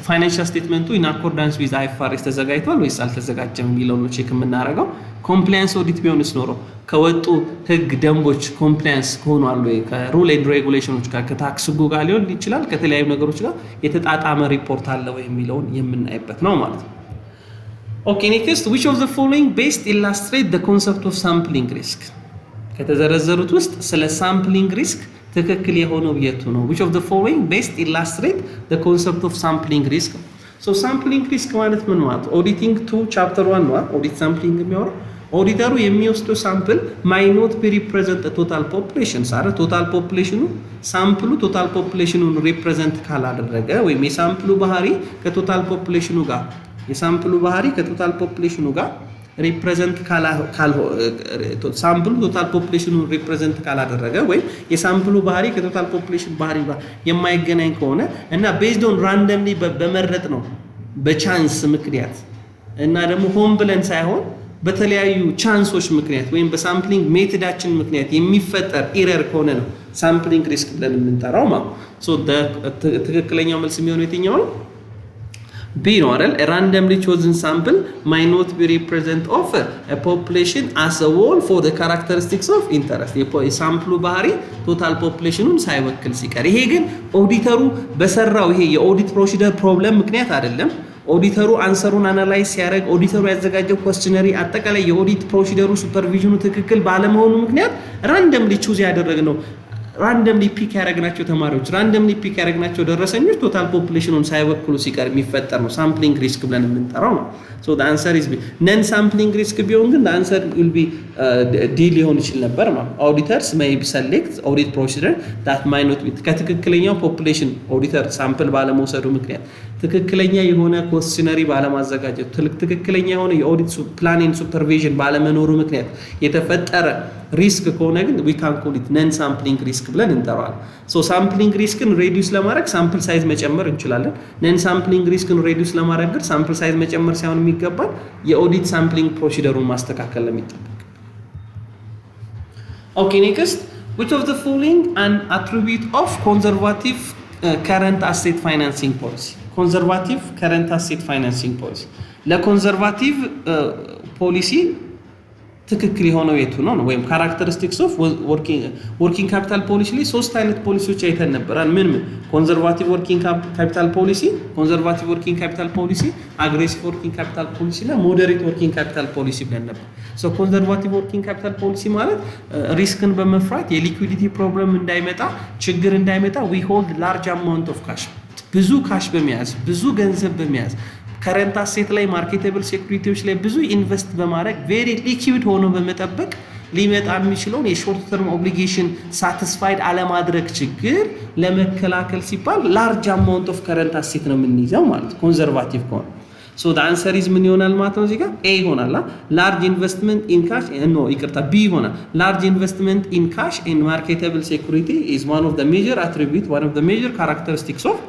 A: financial statement in accordance with IFRS ተዘጋጅቷል ወይስ አልተዘጋጀም የሚለው ነው ቼክ የምናደርገው። ኮምፕላያንስ ኦዲት ቢሆንስ ኖሮ ከወጡ ህግ ደንቦች ኮምፕላያንስ ሆኗል ወይ ከሩል ኤንድ ሬጉሌሽኖች ጋር ከታክስ ህጉ ጋር ሊሆን ይችላል ከተለያዩ ነገሮች ጋር የተጣጣመ ሪፖርት አለ ወይ የሚለውን የምናይበት ነው ማለት ነው። ኦኬ ኔክስት which of the following best illustrate the concept of sampling risk? ከተዘረዘሩት ውስጥ ስለ ሳምፕሊንግ ሪስክ ትክክል የሆነው የቱ ነው? which of the following best illustrate the concept of sampling risk? so sampling risk ማለት ምን ማለት? auditing 2 chapter 1 ነው ኦዲት ሳምፕሊንግ የሚያወራው። ኦዲተሩ የሚወስደው ሳምፕል might not be represent the total population ሳረ ቶታል ፖፑሌሽኑ ሳምፕሉ ቶታል ፖፑሌሽኑን ሪፕሬዘንት ካላደረገ ወይም የሳምፕሉ ባህሪ ከቶታል ፖፑሌሽኑ ጋር ሪፕሬዘንት ሳምፕሉ ቶታል ፖፑሌሽኑን ሪፕሬዘንት ካላደረገ ወይም የሳምፕሉ ባህሪ ከቶታል ፖፑሌሽን ባህሪ ጋር የማይገናኝ ከሆነ እና ቤዝድ ኦን ራንደምሊ በመረጥ ነው በቻንስ ምክንያት እና ደግሞ ሆም ብለን ሳይሆን በተለያዩ ቻንሶች ምክንያት ወይም በሳምፕሊንግ ሜቶዳችን ምክንያት የሚፈጠር ኤረር ከሆነ ነው ሳምፕሊንግ ሪስክ ብለን የምንጠራው ማለት። ሶ ትክክለኛው መልስ የሚሆነው የትኛው ነው? B ነው አይደል? a randomly chosen sample might not be represent of a population as a whole for the characteristics of interest. የሳምፕሉ ባህሪ ቶታል ፖፑሌሽኑን ሳይወክል ሲቀር፣ ይሄ ግን ኦዲተሩ በሰራው ይሄ የኦዲት ፕሮሲደር ፕሮብለም ምክንያት አይደለም። ኦዲተሩ አንሰሩን አናላይዝ ሲያደርግ ኦዲተሩ ያዘጋጀው ኳስቸነሪ አጠቃላይ የኦዲት ፕሮሲደሩ ሱፐርቪዥኑ ትክክል ባለመሆኑ ምክንያት ራንደምሊ ቹዝ ያደረግነው ራንደምሊ ፒክ ያደረግናቸው ተማሪዎች ራንደምሊ ፒክ ያደረግናቸው ደረሰኞች ቶታል ፖፑሌሽኑን ሳይወክሉ ሲቀር የሚፈጠር ነው ሳምፕሊንግ ሪስክ ብለን የምንጠራው ነው። so the answer is B. ነን ሳምፕሊንግ ሪስክ ቢሆን ግን the answer will be D ሊሆን ይችል ነበር ማለት auditors may select audit procedure that might not be ከትክክለኛው ፖፑሌሽን ኦዲተር ሳምፕል ባለመውሰዱ ምክንያት ትክክለኛ የሆነ ኳስቸነሪ ባለማዘጋጀት ትክክለኛ የሆነ የኦዲት ፕላን ኤንድ ሱፐርቪዥን ባለመኖሩ ምክንያት የተፈጠረ ሪስክ ከሆነ ግን we can call it non sampling risk ብለን እንጠራዋለን። ሶ ሳምፕሊንግ ሪስክን ሬዲዩስ ለማድረግ ሳምፕል ሳይዝ መጨመር እንችላለን። ነን ሳምፕሊንግ ሪስክን ሬዲዩስ ለማድረግ ግን ሳምፕል ሳይዝ መጨመር ሳይሆን የሚገባል የኦዲት ሳምፕሊንግ ፕሮሲደሩን ማስተካከል ለሚጠበቅ። ኦኬ ኔክስት which of the following an attribute of conservative current asset financing policy? ኮንዘርቫቲቭ ከረንት አሴት ፋይናንሲንግ ፖሊሲ ለኮንዘርቫቲቭ ፖሊሲ ትክክል የሆነው የቱ ነው ወይም ካራክተሪስቲክስ ኦፍ ወርኪንግ ካፒታል ፖሊሲ ላይ ሶስት አይነት ፖሊሲዎች አይተን ነበራል። ምን ኮንዘርቫቲቭ ወርኪንግ ካፒታል ፖሊሲ፣ አግሬሲቭ ወርኪንግ ካፒታል ፖሊሲ እና ሞዴሬት ወርኪንግ ካፒታል ፖሊሲ ብለን ነበር። ሶ ኮንዘርቫቲቭ ወርኪንግ ካፒታል ፖሊሲ ማለት ሪስክን በመፍራት የሊኩዊዲቲ ፕሮብለም እንዳይመጣ ችግር እንዳይመጣ ዊ ሆልድ ላርጅ አማውንት ኦፍ ካሽ፣ ብዙ ካሽ በመያዝ ብዙ ገንዘብ በመያዝ ከረንት አሴት ላይ ማርኬቴብል ሴኩሪቲዎች ላይ ብዙ ኢንቨስት በማድረግ ቬሪ ሊኩዊድ ሆኖ በመጠበቅ ሊመጣ የሚችለውን የሾርት ተርም ኦብሊጌሽን ሳቲስፋይድ አለማድረግ ችግር ለመከላከል ሲባል ላርጅ አማውንት ኦፍ ከረንት አሴት ነው የምንይዘው ማለት ኮንዘርቫቲቭ ከሆነ። ሶ ዘ አንሰር ኢዝ ምን ይሆናል ማለት ነው? እዚህ ጋር ኤ ይሆናል። ላርጅ ኢንቨስትመንት ኢን ካሽ ቢ ይሆናል። ላርጅ ኢንቨስትመንት ኢን ካሽ ኢን ማርኬቴብል ሴኩሪቲ ኢዝ ዋን ኦፍ ዘ ሜጀር አትሪቢዩት ዋን ኦፍ ዘ ሜጀር ካራክተሪስቲክስ ኦፍ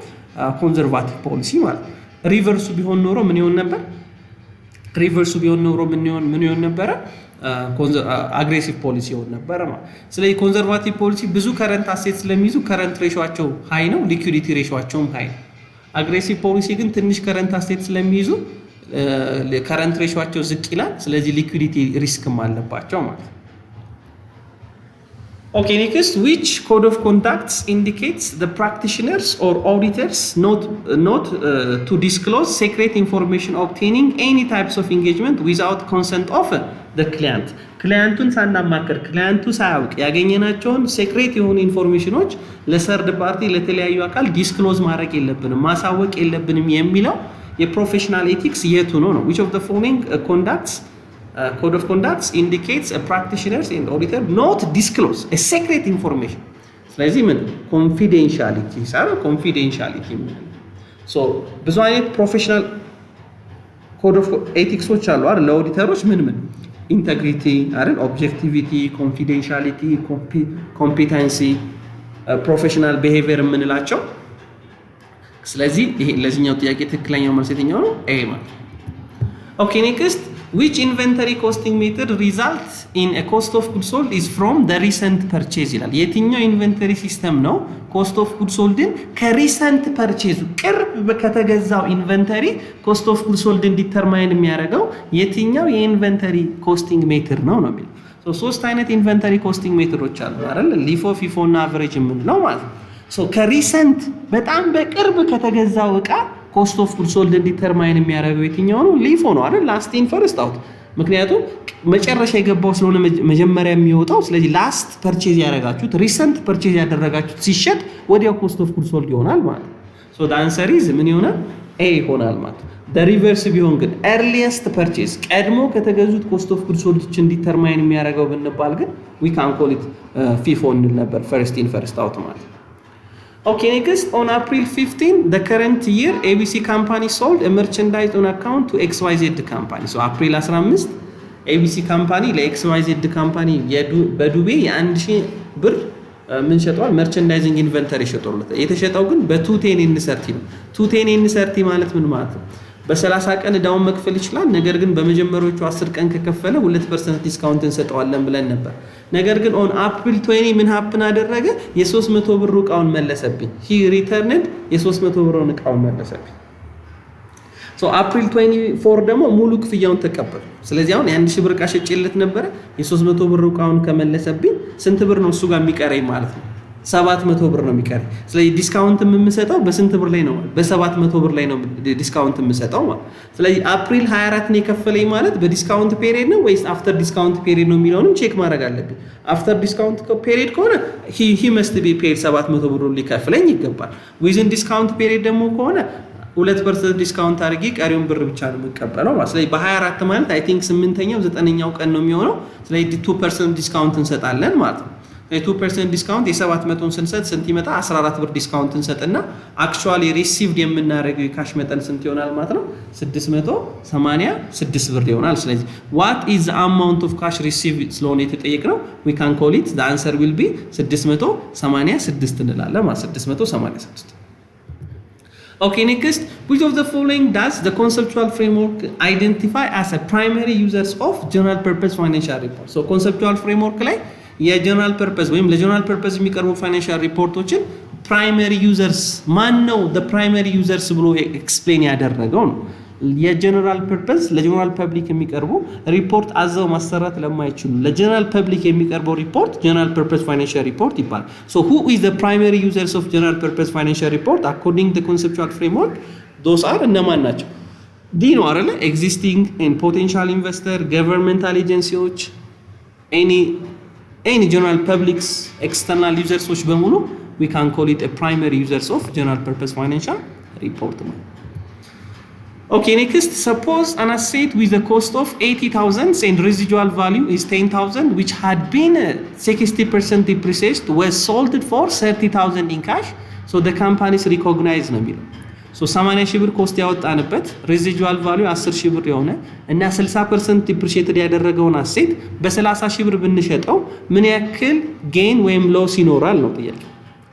A: ኮንዘርቫቲቭ ፖሊሲ ማለት ነው። ሪቨርሱ ቢሆን ኖሮ ምን ይሆን ነበር? ምን ይሆን ነበረ? አግሬሲቭ ፖሊሲ ይሆን ነበረ ማለት። ስለዚህ ኮንዘርቫቲቭ ፖሊሲ ብዙ ከረንት አሴት ስለሚይዙ ከረንት ሬሾቸው ሃይ ነው፣ ሊኩዊዲቲ ሬሾቸውም ሃይ ነው። አግሬሲቭ ፖሊሲ ግን ትንሽ ከረንት አሴት ስለሚይዙ ከረንት ሬሾቸው ዝቅ ይላል፣ ስለዚህ ሊኩዊዲቲ ሪስክም አለባቸው ማለት ነው። Okay, next, which code of conducts indicates the practitioners or auditors not to disclose secret information obtaining any types of engagement without consent of the client? ክላይንቱን ሳናማከር ክላይንቱ ሳያውቅ ያገኘናቸውን ሴክሬት የሆኑ ኢንፎርሜሽኖች ለሰርድ ፓርቲ ለተለያዩ አካል ዲስክሎዝ ማድረግ የለብንም ማሳወቅ የለብንም የሚለው የፕሮፌሽናል ኤቲክስ የቱ ነው? which of the following code of conducts indicates a practitioners and auditor not disclose a secret information? ስለዚህ ምን confidentiality so ብዙ አይነት ፕሮፌሽናል ኮድ ኦፍ ኤቲክሶች አሉ አይደል? ለኦዲተሮች ምን ኢንቴግሪቲ አይደል? ኦብጀክቲቪቲ፣ ኮንፊደንሻሊቲ፣ ኮምፒተንሲ፣ ፕሮፌሽናል ቢሄቪየር የምንላቸው። ስለዚህ ይሄ ለዚህኛው ጥያቄ ትክክለኛው መልስ የትኛው ነው? ኤ ማለት። ኦኬ ኔክስት which inventory costing method results in a cost of goods sold is from the recent purchase ይላል። የትኛው ኢንቨንተሪ ሲስተም ነው ኮስት ኦፍ ጉድ ሶልድን ከሪሰንት ፐርቼዝ ቅርብ ከተገዛው ኢንቨንተሪ ኮስት ኦፍ ጉድ ሶልድን ዲተርማይን የሚያደርገው የትኛው የኢንቨንተሪ ኮስቲንግ ሜትድ ነው የሚለው። ሶስት አይነት ኢንቨንተሪ ኮስቲንግ ሜትዶች አሉ አይደል? ሊፎ፣ ፊፎ እና አቨሬጅ የምንለው ማለት ነው። ከሪሰንት በጣም በቅርብ ከተገዛው እቃ ኮስት ኦፍ ጉድ ሶልድ ዲተርማይን የሚያደርገው የትኛው ነው? ሊፎ ነው አይደል? ላስት ኢን ፈርስት አውት። ምክንያቱም መጨረሻ የገባው ስለሆነ መጀመሪያ የሚወጣው። ስለዚህ ላስት ፐርቼዝ ያደረጋችሁት ሪሰንት ፐርቼዝ ያደረጋችሁት ሲሸጥ ወዲያው ኮስት ኦፍ ጉድ ሶልድ ይሆናል ማለት ነው። ሶ ዘ አንሰር ኢዝ ምን ይሆናል? ኤ ይሆናል ማለት ነው። ዘ ሪቨርስ ቢሆን ግን ኤርሊየስት ፐርቼዝ ቀድሞ ከተገዙት ኮስት ኦፍ ጉድ ሶልድችን ዲተርማይን የሚያደርገው ብንባል ግን ዊ ካን ኮል ኢት ፊፎ እንል ነበር፣ ፈርስት ኢን ፈርስት አውት ማለት ነው። Okay, next, on April 15, the current year, ABC company sold a merchandise on account to XYZ company. So, April 15, ABC company, XYZ company, በዱቤ የ1000 ብር ምን ሸጠዋል? መርቸንዳይዚንግ ኢንቨንተሪ ሸጠውለት። የተሸጠው ግን በ210 ኢንሰርቲ ነው። 210 ኢንሰርቲ ማለት ምን ማለት ነው? በ30 ቀን እዳውን መክፈል ይችላል። ነገር ግን በመጀመሪያዎቹ 10 ቀን ከከፈለ 2% ዲስካውንት እንሰጠዋለን ብለን ነበር። ነገር ግን ኦን አፕሪል 20 ምን ሀፕን አደረገ? የ300 ብር እቃውን መለሰብኝ። ሂ ሪተርንድ የ300 ብሩን እቃውን መለሰብኝ። ሶ አፕሪል 24 ደግሞ ሙሉ ክፍያውን ተቀበለ። ስለዚህ አሁን የ1000 ብር እቃ ሸጬለት ነበረ። የ300 ብር እቃውን ከመለሰብኝ ስንት ብር ነው እሱ ጋር የሚቀረኝ ማለት ነው? 700 ብር ነው የሚቀረኝ። ስለዚህ ዲስካውንት የምሰጠው በስንት ብር ላይ ነው? በ700 ብር ላይ ነው ዲስካውንት የምሰጠው ማለት። ስለዚህ አፕሪል 24 ነው የከፈለኝ ማለት በዲስካውንት ፔሪድ ነው ወይስ አፍተር ዲስካውንት ፔሪድ ነው የሚለውንም ቼክ ማድረግ አለብኝ። አፍተር ዲስካውንት ፔሪድ ከሆነ ሂ መስት ቢ ፔድ 700 ብር ሊከፍለኝ ይገባል። ዊዝን ዲስካውንት ፔሪድ ደግሞ ከሆነ 2% ዲስካውንት አድርጌ ቀሪውን ብር ብቻ ነው የምቀበለው ማለት። ስለዚህ በ24 ማለት አይ ቲንክ 8ኛው 9ኛው ቀን ነው የሚሆነው። ስለዚህ 2% ዲስካውንት እንሰጣለን ማለት ነው። 2% ዲስካውንት የ700ን ስንሰጥ ስንት ይመጣ? 14 ብር ዲስካውንት እንሰጥና አክቹአሊ ሪሲቭድ የምናደርገው የካሽ መጠን ስንት ይሆናል ማለት ነው? 686 ብር ይሆናል። ስለዚህ what is the amount of cash received ስለሆነ የተጠየቅነው we can call it the answer will be 686 እንላለን ማለት 686። Okay, next, which of the following does the conceptual framework identify as a primary users of general purpose financial report? So conceptual framework ላይ የጀነራል ፐርፐስ ወይም ለጀነራል ፐርፐስ የሚቀርቡ ፋይናንሻል ሪፖርቶችን ፕራይመሪ ዩዘርስ ማን ነው? the primary users ብሎ ኤክስፕሌን ያደረገው ነው። የጀነራል ፐርፐስ ለጀነራል ፐብሊክ የሚቀርቡ ሪፖርት አዘው ማሰራት ለማይችሉ ለጀነራል ፐብሊክ የሚቀርበው ሪፖርት ጀነራል ፐርፐስ ፋይናንሻል ሪፖርት ይባላል። ሶ who is the primary users of general purpose financial report according to the conceptual framework? those are እነማን ናቸው? ዲ ነው አይደለ? ኤግዚስቲንግ ኤንድ ፖቴንሻል ኢንቨስተር፣ ገቨርንመንታል ኤጀንሲዎች፣ ኤኒ ጀነራል ፐብሊክስ ኤክስተርናል ዩዘርሶች በሙሉ we can call it a primary users of general purpose financial report. Okay, next, suppose an asset with a cost of 80,000 and residual value is 10,000 which had been 60% depreciated was sold for 30,000 in cash, so the company is recognized ነው የሚለው። so 80 ሺህ ብር ኮስት ያወጣንበት ሬዚጁዋል ቫልዩ 10 ሺህ ብር የሆነ እና 60% ዲፕሪሺየትድ ያደረገውን አሴት በ30 ሺህ ብር ብንሸጠው ምን ያክል ጌን ወይም ሎስ ይኖራል ነው ጥያቄ።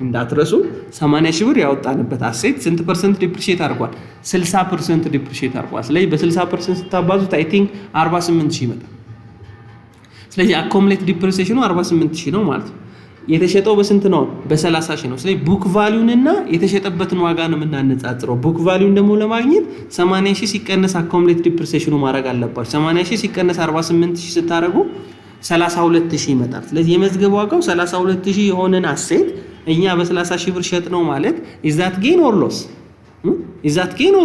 A: እንዳትረሱ 80 ሺህ ብር ያወጣንበት አሴት ስንት ፐርሰንት ዲፕሪሺየት አድርጓል? 60% ዲፕሪሺየት አድርጓል። ስለዚህ በ60% ስታባዙት አይ ቲንክ 48 ሺህ ይመጣል። ስለዚህ አኮሙሌት ዲፕሪሲዬሽኑ 48 ሺህ ነው ማለት ነው። የተሸጠው በስንት ነው? በ30 ሺህ ነው። ስለዚህ ቡክ ቫልዩንና የተሸጠበትን ዋጋ ነው የምናነጻጽረው። ቡክ ቫልዩን ደግሞ ለማግኘት 80 ሺህ ሲቀነስ አኮሙሌት ዲፕሪሲዬሽኑ ማድረግ አለባችሁ። 80 ሺህ ሲቀነስ 48 ሺህ ስታደርጉ 32 ሺህ ይመጣል። ስለዚህ የመዝገብ ዋጋው 32 ሺህ የሆነን አሴት እኛ በ30 ሺህ ብር ሸጥ ነው ማለት is that gain or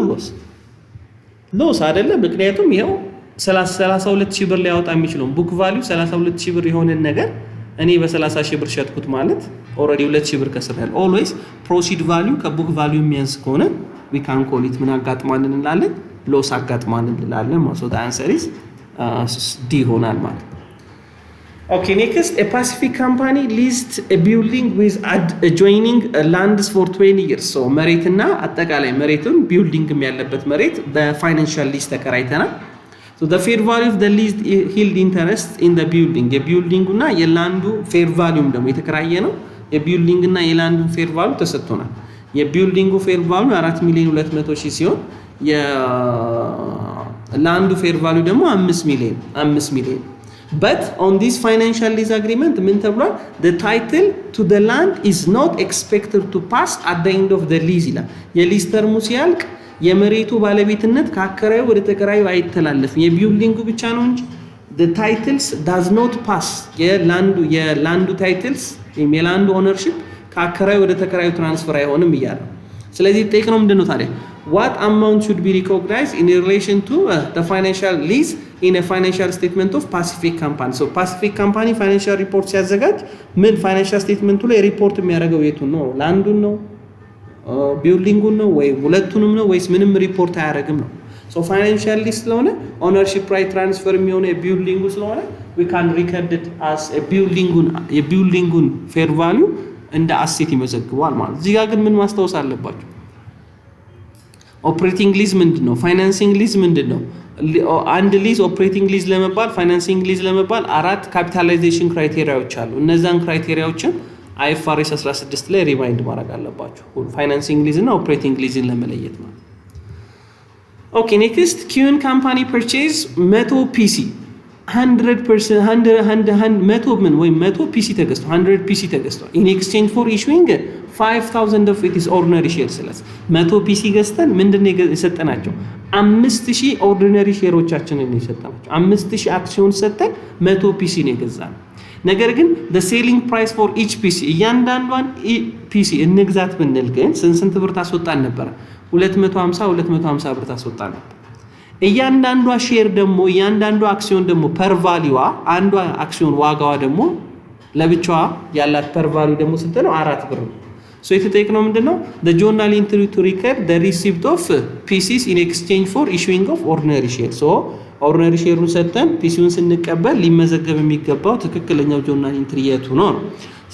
A: loss? ሎስ አይደለም። ምክንያቱም ይሄው 32 ሺህ ብር ሊያወጣ የሚችለው ቡክ ቫልዩ 32 ሺህ ብር የሆነን ነገር እኔ በ30 ሺህ ብር ሸጥኩት ማለት ኦልሬዲ 2 ሺህ ብር ከስራል። ኦልዌይስ ፕሮሲድ ቫልዩ ከቡክ ቫልዩ የሚያንስ ከሆነ we can call it ምን አጋጥማን እንላለን? ሎስ አጋጥማን እንላለን። so the answer is D ይሆናል ማለት። Okay, next, a Pacific company leased a building with adjoining lands for 20 years. So መሬትና አጠቃላይ መሬቱን ቢልዲንግም ያለበት መሬት በፋይናንሻል ሊዝ ተከራይተናል። So the fair value of the leased yield interest in the building, የቢልዲንጉና የላንዱ ፌር ቫልዩም ደግሞ የተከራየ ነው። የቢልዲንግና የላንዱ ፌር ቫልዩ ተሰጥቶናል። የቢልዲንጉ ፌር ቫልዩ 4,200,000 ሲሆን የላንዱ ፌር ቫልዩ ደግሞ 5 ሚሊዮን። But on this financial lease agreement ምን ተብሏል? The title to the land is not expected to pass at the end of the lease ይላል። የሊዝ ተርሙ ሲያልቅ የመሬቱ ባለቤትነት ከአከራዩ ወደ ተከራዩ አይተላለፍም። የቢልዲንጉ ብቻ ነው እንጂ the titles does not pass የላንዱ ታይትልስ የላንዱ ኦነርሺፕ ከአከራዩ ወደ ተከራዩ ትራንስፈር አይሆንም እያለ። ስለዚህ ጠይቀው ምንድነው ታዲያ what amount should be recognized in relation to the financial lease in a financial statement of Pacific Company? So Pacific Company financial report ሲያዘጋጅ ምን financial statement ላይ ሪፖርት የሚያደርገው የቱን ነው? ላንዱን ነው? ቢልዲንጉን ነው ወይ ሁለቱንም ነው ወይስ ምንም ሪፖርት አያደርግም ነው? so financial lease ስለሆነ ownership right transfer የሚሆነው የቢልዲንጉ ስለሆነ we can record it as a የቢልዲንጉን fair value እንደ አሴት ይመዘግባል ማለት። እዚህ ጋር ግን ምን ማስታወስ አለባችሁ? ኦፕሬቲንግ ሊዝ ምንድነው? ፋይናንሲንግ ሊዝ ምንድነው? አንድ ሊዝ ኦፕሬቲንግ ሊዝ ለመባል ፋይናንሲንግ ሊዝ ለመባል 4 ካፒታላይዜሽን ክራይቴሪያዎች አሉ። እነዛን ክራይቴሪያዎችን IFRS 16 ላይ ሪማይንድ ማድረግ አለባችሁ ፋይናንሲንግ ሊዝ እና ኦፕሬቲንግ ሊዝን ለመለየት ማለት። ኦኬ ኔክስት ኪዩን ካምፓኒ ፐርቼዝ 100 ፒሲ 100 ፒሲ ተገዝቷል። 100 ፒሲ ተገዝቷል። ኢን ኤክስቼንጅ ፎር ኢሹዊንግ 5000 of it is ordinary shares። ስለዚህ 100 ፒሲ ገዝተን ምንድነው የሰጠናቸው? 5000 ኦርዲነሪ ሼሮቻችንን ነው የሰጠናቸው። 5000 አክሲዮን ሰጠን 100 ፒሲ ነው የገዛነው። ነገር ግን the selling price for each ፒሲ እያንዳንዷን ፒሲ እንግዛት ብንል ግን ስንት ብር ታስወጣን ነበር? 250 ብር ታስወጣን ነበር። እያንዳንዷ ሼር ደግሞ እያንዳንዷ አክሲዮን ደግሞ ፐር ቫልዩዋ አንዷ አክሲዮን ዋጋዋ ደግሞ ለብቻዋ ያላት ፐር ቫልዩ ደግሞ ስንት ነው? 4 ብር ነው። so የተጠየቅነው ምንድነው? the journal entry to record the receipt of pieces in exchange for issuing of ordinary shares። so ordinary shareውን ሰጥተን ፒሲውን ስንቀበል ሊመዘገብ የሚገባው ትክክለኛው journal entry የቱ ነው?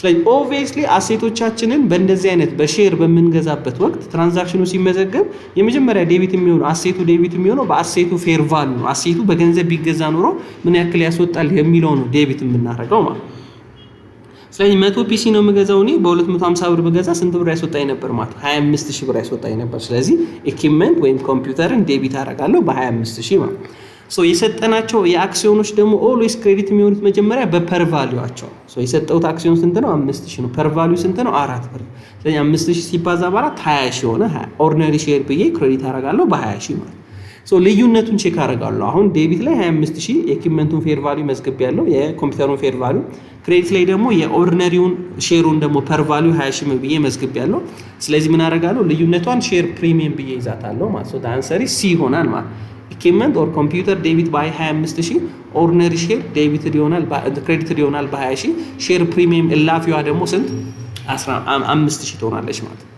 A: ስለዚህ ኦብቪየስሊ አሴቶቻችንን በእንደዚህ አይነት በሼር በምንገዛበት ወቅት ትራንዛክሽኑ ሲመዘገብ የመጀመሪያ ዴቢት የሚሆነው አሴቱ ዴቢት የሚሆነው በአሴቱ ፌር ቫልዩ ነው። አሴቱ በገንዘብ ቢገዛ ኖሮ ምን ያክል ያስወጣል የሚለው ነው ዴቢት የምናደርገው ማለት። ስለዚህ 100 ፒሲ ነው የምገዛው እኔ በ250 ብር በገዛ ስንት ብር ያስወጣኝ ነበር ማለት? 25000 ብር ያስወጣኝ ነበር። ስለዚህ ኢኩዊፕመንት ወይም ኮምፒውተርን ዴቢት አደርጋለሁ በ25000 ማለት። ሶ የሰጠናቸው የአክሲዮኖች ደግሞ ኦልዌይስ ክሬዲት የሚሆኑት መጀመሪያ በፐር ቫልዩአቸው። ሶ የሰጠውት አክሲዮን ስንት ነው? 5000 ነው። ፐር ቫልዩ ስንት ነው? 4 ብር። ስለዚህ 5000 ሲባዛ በ4 20000 ሆነ። 20 ኦርዲነሪ ሼር ብዬ ክሬዲት አደርጋለሁ በ20000 ማለት። ሶ ልዩነቱን ቼክ አደርጋለሁ። አሁን ዴቢት ላይ 25000 የኢኩዊፕመንቱን ፌር ቫልዩ መዝግብ ያለው የኮምፒውተሩን ፌር ቫልዩ፣ ክሬዲት ላይ ደግሞ የኦርዲነሪውን ሼሩን ደግሞ ፐር ቫልዩ 20000 ብዬ መዝግብ ያለው። ስለዚህ ምን አደርጋለሁ? ልዩነቷን ሼር ፕሪሚየም ብዬ ይዛታለሁ ማለት ሶ አንሰሪ ሲ ይሆናል ማለት ኢኩዊፕመንት ኦር ኮምፒውተር ዴቢት ባይ 25000 ኦርዲነሪ ሼር ዴቢትድ ይሆናል ክሬዲትድ ይሆናል በ20000 ሼር ፕሪሚየም እላፊዋ ደግሞ ስንት 15000 ትሆናለች ማለት ነው።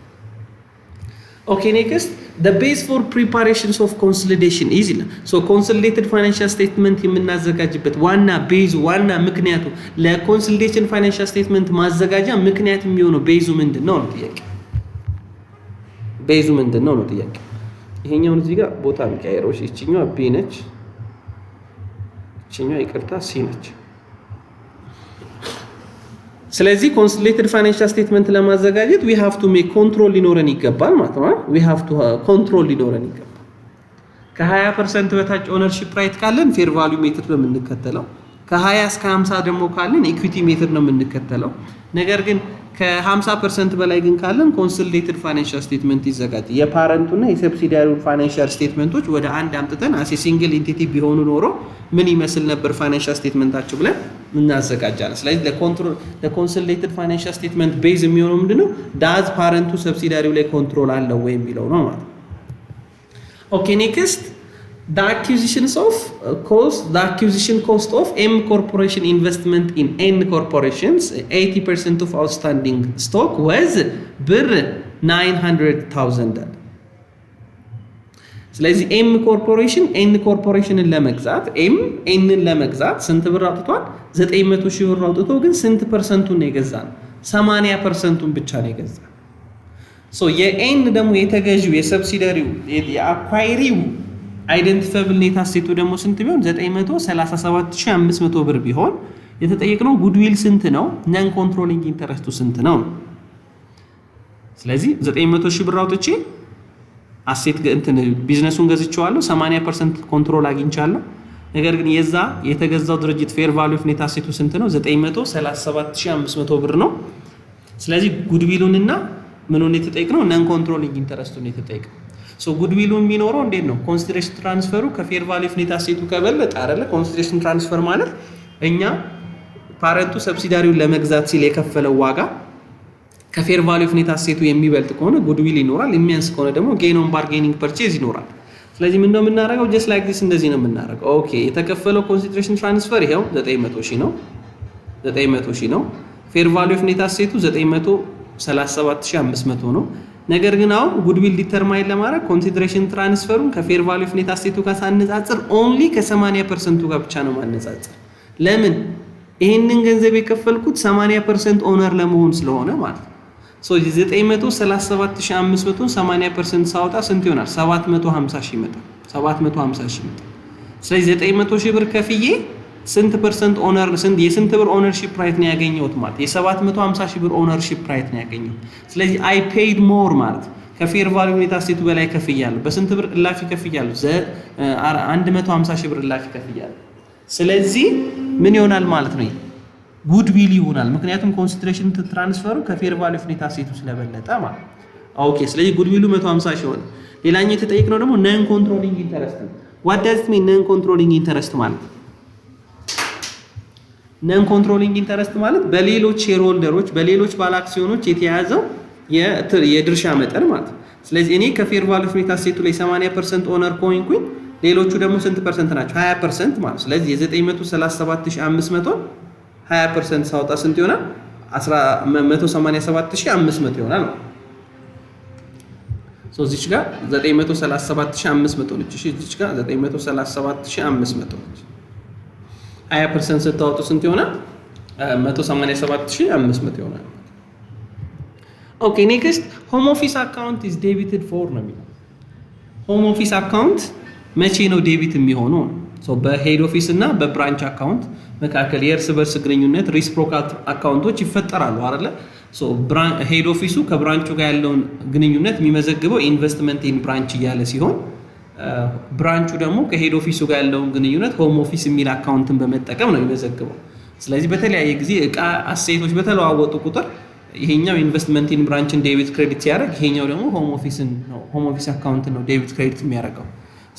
A: ኦኬ ኔክስት the base for preparations of consolidation is so consolidated financial statement የምናዘጋጅበት ዋና ቤዙ ዋና ምክንያቱ ለኮንሶሊዴሽን ፋይናንሻል ስቴትመንት ማዘጋጃ ምክንያት የሚሆነው ቤዙ ምንድነው ነው ጥያቄ። ቤዙ ምንድነው ነው ጥያቄ። ይሄኛውን እዚህ ጋር ቦታ እንቀያየረው። እቺኛው ቢ ነች፣ እቺኛው ይቅርታ ሲ ነች። ስለዚህ ኮንሶሊዴትድ ፋይናንሻል ስቴትመንት ለማዘጋጀት we have to make ኮንትሮል ሊኖረን ይገባል ማለት ነው። we have to ኮንትሮል ሊኖረን ይገባል። ከ20% በታች ኦነርሺፕ ራይት ካለን ፌር ቫልዩ ሜትድ ነው የምንከተለው። ከ20 እስከ 50 ደግሞ ካለን ኢኩዊቲ ሜትድ ነው የምንከተለው። ነገር ግን ከ50% በላይ ግን ካለን ኮንሶሊዴትድ ፋይናንሻል ስቴትመንት ይዘጋጃል። የፓረንቱና የሰብሲዲያሪው ፋይናንሻል ስቴትመንቶች ወደ አንድ አምጥተን አሴ ሲንግል ኢንቲቲ ቢሆኑ ኖሮ ምን ይመስል ነበር ፋይናንሻል ስቴትመንታቸው ብለን እናዘጋጃለን። ስለዚህ ለኮንሶሊዴትድ ፋይናንሻል ስቴትመንት ቤዝ የሚሆነው ምንድነው? ዳዝ ፓረንቱ ሰብሲዲያሪው ላይ ኮንትሮል አለው ወይ የሚለው ነው ማለት ነው። ኦኬ ኔክስት the acquisition cost of M corporation investment in N corporations 80% of outstanding stock was ብር 900,000 ስለዚህ ኤም ኮርፖሬሽን ኤን ኮርፖሬሽንን ለመግዛት ኤንን ለመግዛት ስንት ብር አውጥቷል? 900,000 ብር አውጥቶ ግን ስንት ፐርሰንቱን ነው የገዛን? 80%ን ብቻ ነው የገዛን። ሶ የኤን ደግሞ የተገዢው የሰብሲዲያሪው የአኳይሪው አይደንቲፋብል ኔት አሴቱ ደግሞ ስንት ቢሆን 937500 ብር ቢሆን የተጠየቅነው ጉድዊል ስንት ነው? ነን ኮንትሮሊንግ ኢንተረስቱ ስንት ነው? ስለዚህ 900,000 ብር አውጥቼ አሴት ቢዝነሱን ገዝቼዋለሁ 80% ኮንትሮል አግኝቻለሁ። ነገር ግን የዛ የተገዛው ድርጅት ፌር ቫልዩ ኦፍ ኔት አሴቱ ስንት ነው? 937500 ብር ነው። ስለዚህ ጉድዊሉንና ምኑን የተጠየቅነው? ነን ኮንትሮሊንግ ኢንተረስቱን የተጠየቅነው። ሶ ጉድዊሉን የሚኖረው እንዴት ነው? ኮንሲደሬሽን ትራንስፈሩ ከፌር ቫልዩ ኦፍ ኔት አሴቱ ከበለጠ አይደለ? ኮንሲደሬሽን ትራንስፈር ማለት እኛ ፓረንቱ ሰብሲዲያሪውን ለመግዛት ሲል የከፈለው ዋጋ ከፌር ቫልዩ ኦፍ ኔት አሴቱ የሚበልጥ ከሆነ ጉድዊል ይኖራል። የሚያንስ ከሆነ ደግሞ ጌን ኦን ባርጌኒንግ ፐርቼዝ ይኖራል። ስለዚህ ምን ነው የምናደርገው? ጀስት ላይክ ዲስ እንደዚህ ነው የምናደርገው። ኦኬ የተከፈለው ኮንሲደሬሽን ትራንስፈር ይሄው 900,000 ነው። 900,000 ነው። ፌር ቫልዩ ኦፍ ኔት አሴቱ 937500 ነው። ነገር ግን አሁን ጉድዊል ዲተርማይን ለማድረግ ኮንሲደሬሽን ትራንስፈሩን ከፌር ቫልዩ ኦፍ ኔት አሴቱ ጋር ሳነጻጽር ኦንሊ ከ80% ጋር ብቻ ነው ማነጻጽር። ለምን? ይሄንን ገንዘብ የከፈልኩት 80% ኦነር ለመሆን ስለሆነ ማለት ነው። ሶ 937500ን 80% ሳወጣ ስንት ይሆናል? 750,000 ይመጣል። 750,000 ይመጣል። ስለዚህ 900,000 ብር ከፍዬ ስንት ፐርሰንት ኦነር የስንት ብር ኦነርሺፕ ራይት ነው ያገኘሁት ማለት የ750,000 ብር ኦነርሺፕ ራይት ነው ያገኘሁት። ስለዚህ አይ ፔይድ ሞር ማለት ከፌር ቫልዩ ኦፍ ኔት አሴቱ በላይ ከፍያለሁ። በስንት ብር እላፊ ከፍያለሁ? 150,000 ብር እላፊ ከፍያለሁ። ስለዚህ ምን ይሆናል ማለት ነው? ጉድዊል ይሆናል። ምክንያቱም ኮንሲደሬሽን ትራንስፈሩ ከፌር ቫልዩ ኦፍ ኔት አሴቱ ስለበለጠ ማለት ነው። ኦኬ ስለዚህ ጉድዊሉ 150,000 ሆነ። ሌላኛው የተጠየቅነው ደግሞ ነን ኮንትሮሊንግ ኢንተረስት ነው። ዋት ዳዝ ኢት ሚን ነን ኮንትሮሊንግ ኢንተረስት ማለት? ነን ኮንትሮሊንግ ኢንተረስት ማለት በሌሎች ሼርሆልደሮች በሌሎች ባለ አክሲዮኖች የተያዘው የድርሻ መጠን ማለት ነው። ስለዚህ እኔ ከፌር ቫልዩ ኦፍ ኔት አሴቱ ላይ 80% ኦነር ኮይንኩኝ፣ ሌሎቹ ደግሞ ስንት ፐርሰንት ናቸው? 20% ማለት። ስለዚህ የ937500 20% ሳውጣ ስንት ይሆናል? 187500 ይሆናል ነው። ሶ እዚች ጋር 937500 ነች። እሺ እዚች ጋር 937500 ነች። 20% ስታወጡ ስንት ይሆናል? 187500 ይሆናል። ኦኬ ኔክስት ሆም ኦፊስ አካውንት ኢዝ ዴቢትድ ፎር ነው የሚለው። ሆም ኦፊስ አካውንት መቼ ነው ዴቢት የሚሆነው? ሶ በሄድ ኦፊስ እና በብራንች አካውንት መካከል የእርስ በርስ ግንኙነት ሪስፕሮካል አካውንቶች ይፈጠራሉ አይደለ? ሶ ሄድ ኦፊሱ ከብራንቹ ጋር ያለውን ግንኙነት የሚመዘግበው ኢንቨስትመንት ኢን ብራንች እያለ ሲሆን ብራንቹ ደግሞ ከሄድ ኦፊሱ ጋር ያለውን ግንኙነት ሆም ኦፊስ የሚል አካውንትን በመጠቀም ነው የሚመዘግበው። ስለዚህ በተለያየ ጊዜ እቃ አሴቶች በተለዋወጡ ቁጥር ይሄኛው ኢንቨስትመንት ኢን ብራንችን ዴቢት ክሬዲት ሲያደርግ፣ ይሄኛው ደግሞ ሆም ኦፊስ አካውንት ነው ዴቢት ክሬዲት የሚያደርገው።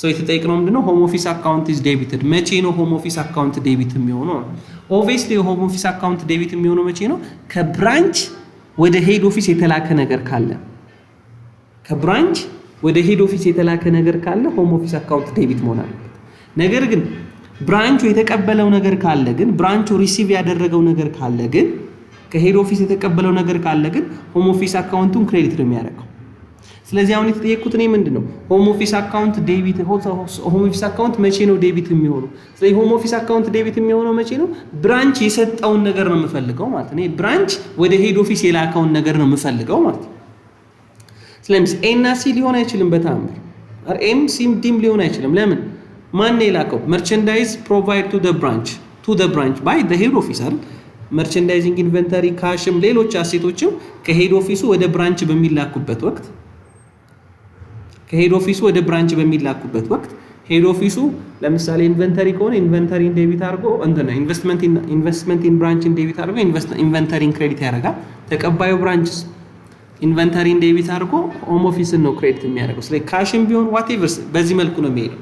A: የተጠየቅነው ምንድነው ሆም ኦፊስ አካውንት ኢዝ ዴቢትድ መቼ ነው ሆም ኦፊስ አካውንት ዴቢት የሚሆነው? ኦብቪየስሊ ሆም ኦፊስ አካውንት ዴቢት የሚሆነው መቼ ነው? ከብራንች ወደ ሄድ ኦፊስ የተላከ ነገር ካለ ከብራንች ወደ ሄድ ኦፊስ የተላከ ነገር ካለ ሆም ኦፊስ አካውንት ዴቢት መሆን አለበት። ነገር ግን ብራንቹ የተቀበለው ነገር ካለ ግን ብራንቹ ሪሲቭ ያደረገው ነገር ካለ ግን ከሄድ ኦፊስ የተቀበለው ነገር ካለ ግን ሆም ኦፊስ አካውንቱን ክሬዲት ነው የሚያደርገው። ስለዚህ አሁን የተጠየቁት እኔ ምንድነው ሆም ኦፊስ አካውንት ዴቢት ሆም ኦፊስ አካውንት መቼ ነው ዴቢት የሚሆነው? ስለዚህ ሆም ኦፊስ አካውንት ዴቢት የሚሆነው መቼ ነው? ብራንች የሰጠውን ነገር ነው የምፈልገው ማለት ነው። ብራንች ወደ ሄድ ኦፊስ የላከውን ነገር ነው የምፈልገው ማለት ነው። ስለዚህ ኤ እና ሲ ሊሆን አይችልም በተአምር ኤም ሲም ዲም ሊሆን አይችልም። ለምን? ማን ነው የላከው? መርቸንዳይዝ ፕሮቫይድ ቱ ዘ ብራንች ባይ ዘ ሄድ ኦፊስ አይደል? መርቸንዳይዚንግ ኢንቨንተሪ፣ ካሽም ሌሎች አሴቶችም ከሄድ ኦፊሱ ወደ ብራንች በሚላኩበት ወቅት ሄድ ኦፊሱ ለምሳሌ ኢንቨንተሪ ከሆነ ኢንቨንተሪን ዴቢት አድርጎ ኢንቨስትመንት ኢን ብራንችን ዴቢት አድርጎ ኢንቨንተሪን ክሬዲት ያደርጋል። ተቀባዩ ብራንችስ ኢንቨንተሪን ዴቢት አድርጎ ሆም ኦፊስን ነው ክሬዲት የሚያደርገው። ስለዚህ ካሽም ቢሆን ዋቴቨር በዚህ መልኩ ነው የሚሄደው።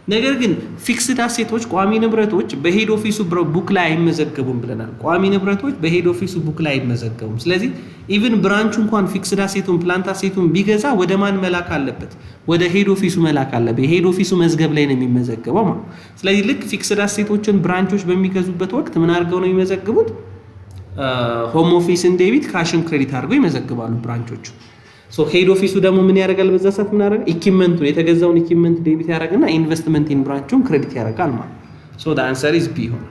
A: ነገር ግን ፊክስድ አሴቶች ቋሚ ንብረቶች በሄድ ኦፊሱ ቡክ ላይ አይመዘገቡም ብለናል። ቋሚ ንብረቶች በሄድ ኦፊሱ ቡክ ላይ አይመዘገቡም። ስለዚህ ኢቭን ብራንቹ እንኳን ፊክስድ አሴቱን ፕላንት አሴቱን ቢገዛ ወደ ማን መላክ አለበት? ወደ ሄድ ኦፊሱ መላክ አለበት። የሄድ ኦፊሱ መዝገብ ላይ ነው የሚመዘገበው ማለት። ስለዚህ ልክ ፊክስድ አሴቶችን ብራንቾች በሚገዙበት ወቅት ምን አድርገው ነው የሚመዘግቡት? ሆም ኦፊስን ዴቢት ካሽን ክሬዲት አድርገው ይመዘግባሉ ብራንቾቹ። ሄድ ኦፊሱ ደግሞ ምን ያደርጋል? በዛ ሰዓት ምን ያደርጋል? ኢኩዊፕመንቱን የተገዛውን ኢኩዊፕመንት ዴቢት ያደርግና ኢንቨስትመንት ኢን ብራንቹን ክሬዲት ያደርጋል ማለት ነው። the answer is B ሆነ።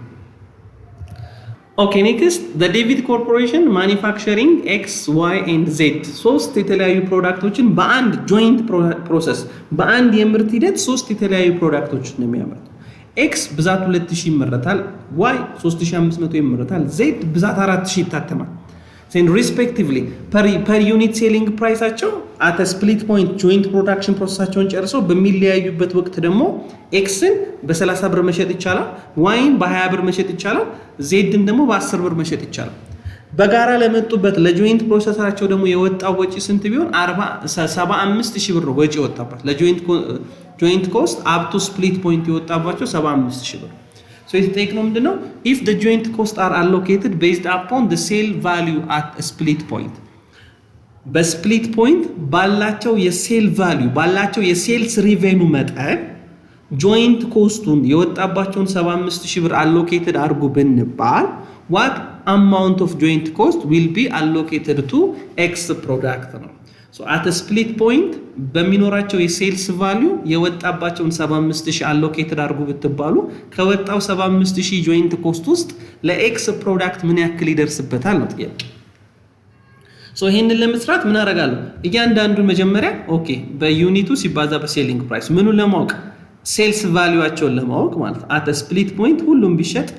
A: ኦኬ ኔክስት the David Corporation manufacturing X, Y and Z ሶስት የተለያዩ ፕሮዳክቶችን በአንድ ጆይንት ፕሮሰስ በአንድ የምርት ሂደት ሶስት የተለያዩ ፕሮዳክቶችን ነው የሚያመርተው። ኤክስ ብዛት 2000 ይመረታል፣ ዋይ 3500 ይመረታል፣ ዜድ ብዛት 4000 ይታተማል። ሴን ሪስፔክቲቭሊ ፐር ዩኒት ሴሊንግ ፕራይሳቸው አት ስፕሊት ፖይንት ጆይንት ፕሮዳክሽን ፕሮሰሳቸውን ጨርሰው በሚለያዩበት ወቅት ደግሞ ኤክስን በ30 ብር መሸጥ ይቻላል፣ ዋይን በ20 ብር መሸጥ ይቻላል፣ ዜድን ደግሞ በ10 ብር መሸጥ ይቻላል። በጋራ ለመጡበት ለጆይንት ፕሮሰሳቸው ደግሞ የወጣው ወጪ ስንት ቢሆን 75000 ብር ወጪ ወጣባት። ለጆይንት ኮስት አፕ ቱ ስፕሊት ፖይንት የወጣባቸው 75000 ብር። የተጠየቅነው ምንድነው? if the joint costs are allocated based upon the sale value at a split point በስፕሊት ፖይንት ባላቸው የሴል ቫልዩ ባላቸው የሴልስ ሪቬኑ መጠን ጆይንት ኮስቱን የወጣባቸውን 75000 ብር አሎኬትድ አድርጉ ብንባል what amount of joint cost will be allocated to X product ነው። at a split point በሚኖራቸው የሴልስ ቫልዩ የወጣባቸውን 75000 አሎኬትድ አድርጉ ብትባሉ ከወጣው 75000 ጆይንት ኮስት ውስጥ ለኤክስ ፕሮዳክት ምን ያክል ይደርስበታል ነው ጥያቄ። ይሄንን ለመስራት ምን አደርጋለሁ? እያንዳንዱን መጀመሪያ ኦኬ በዩኒቱ ሲባዛ በሴሊንግ ፕራይስ ምኑን ለማወቅ ሴልስ ቫልዩአቸውን ለማወቅ ማለት at a split point ሁሉም ቢሸጥ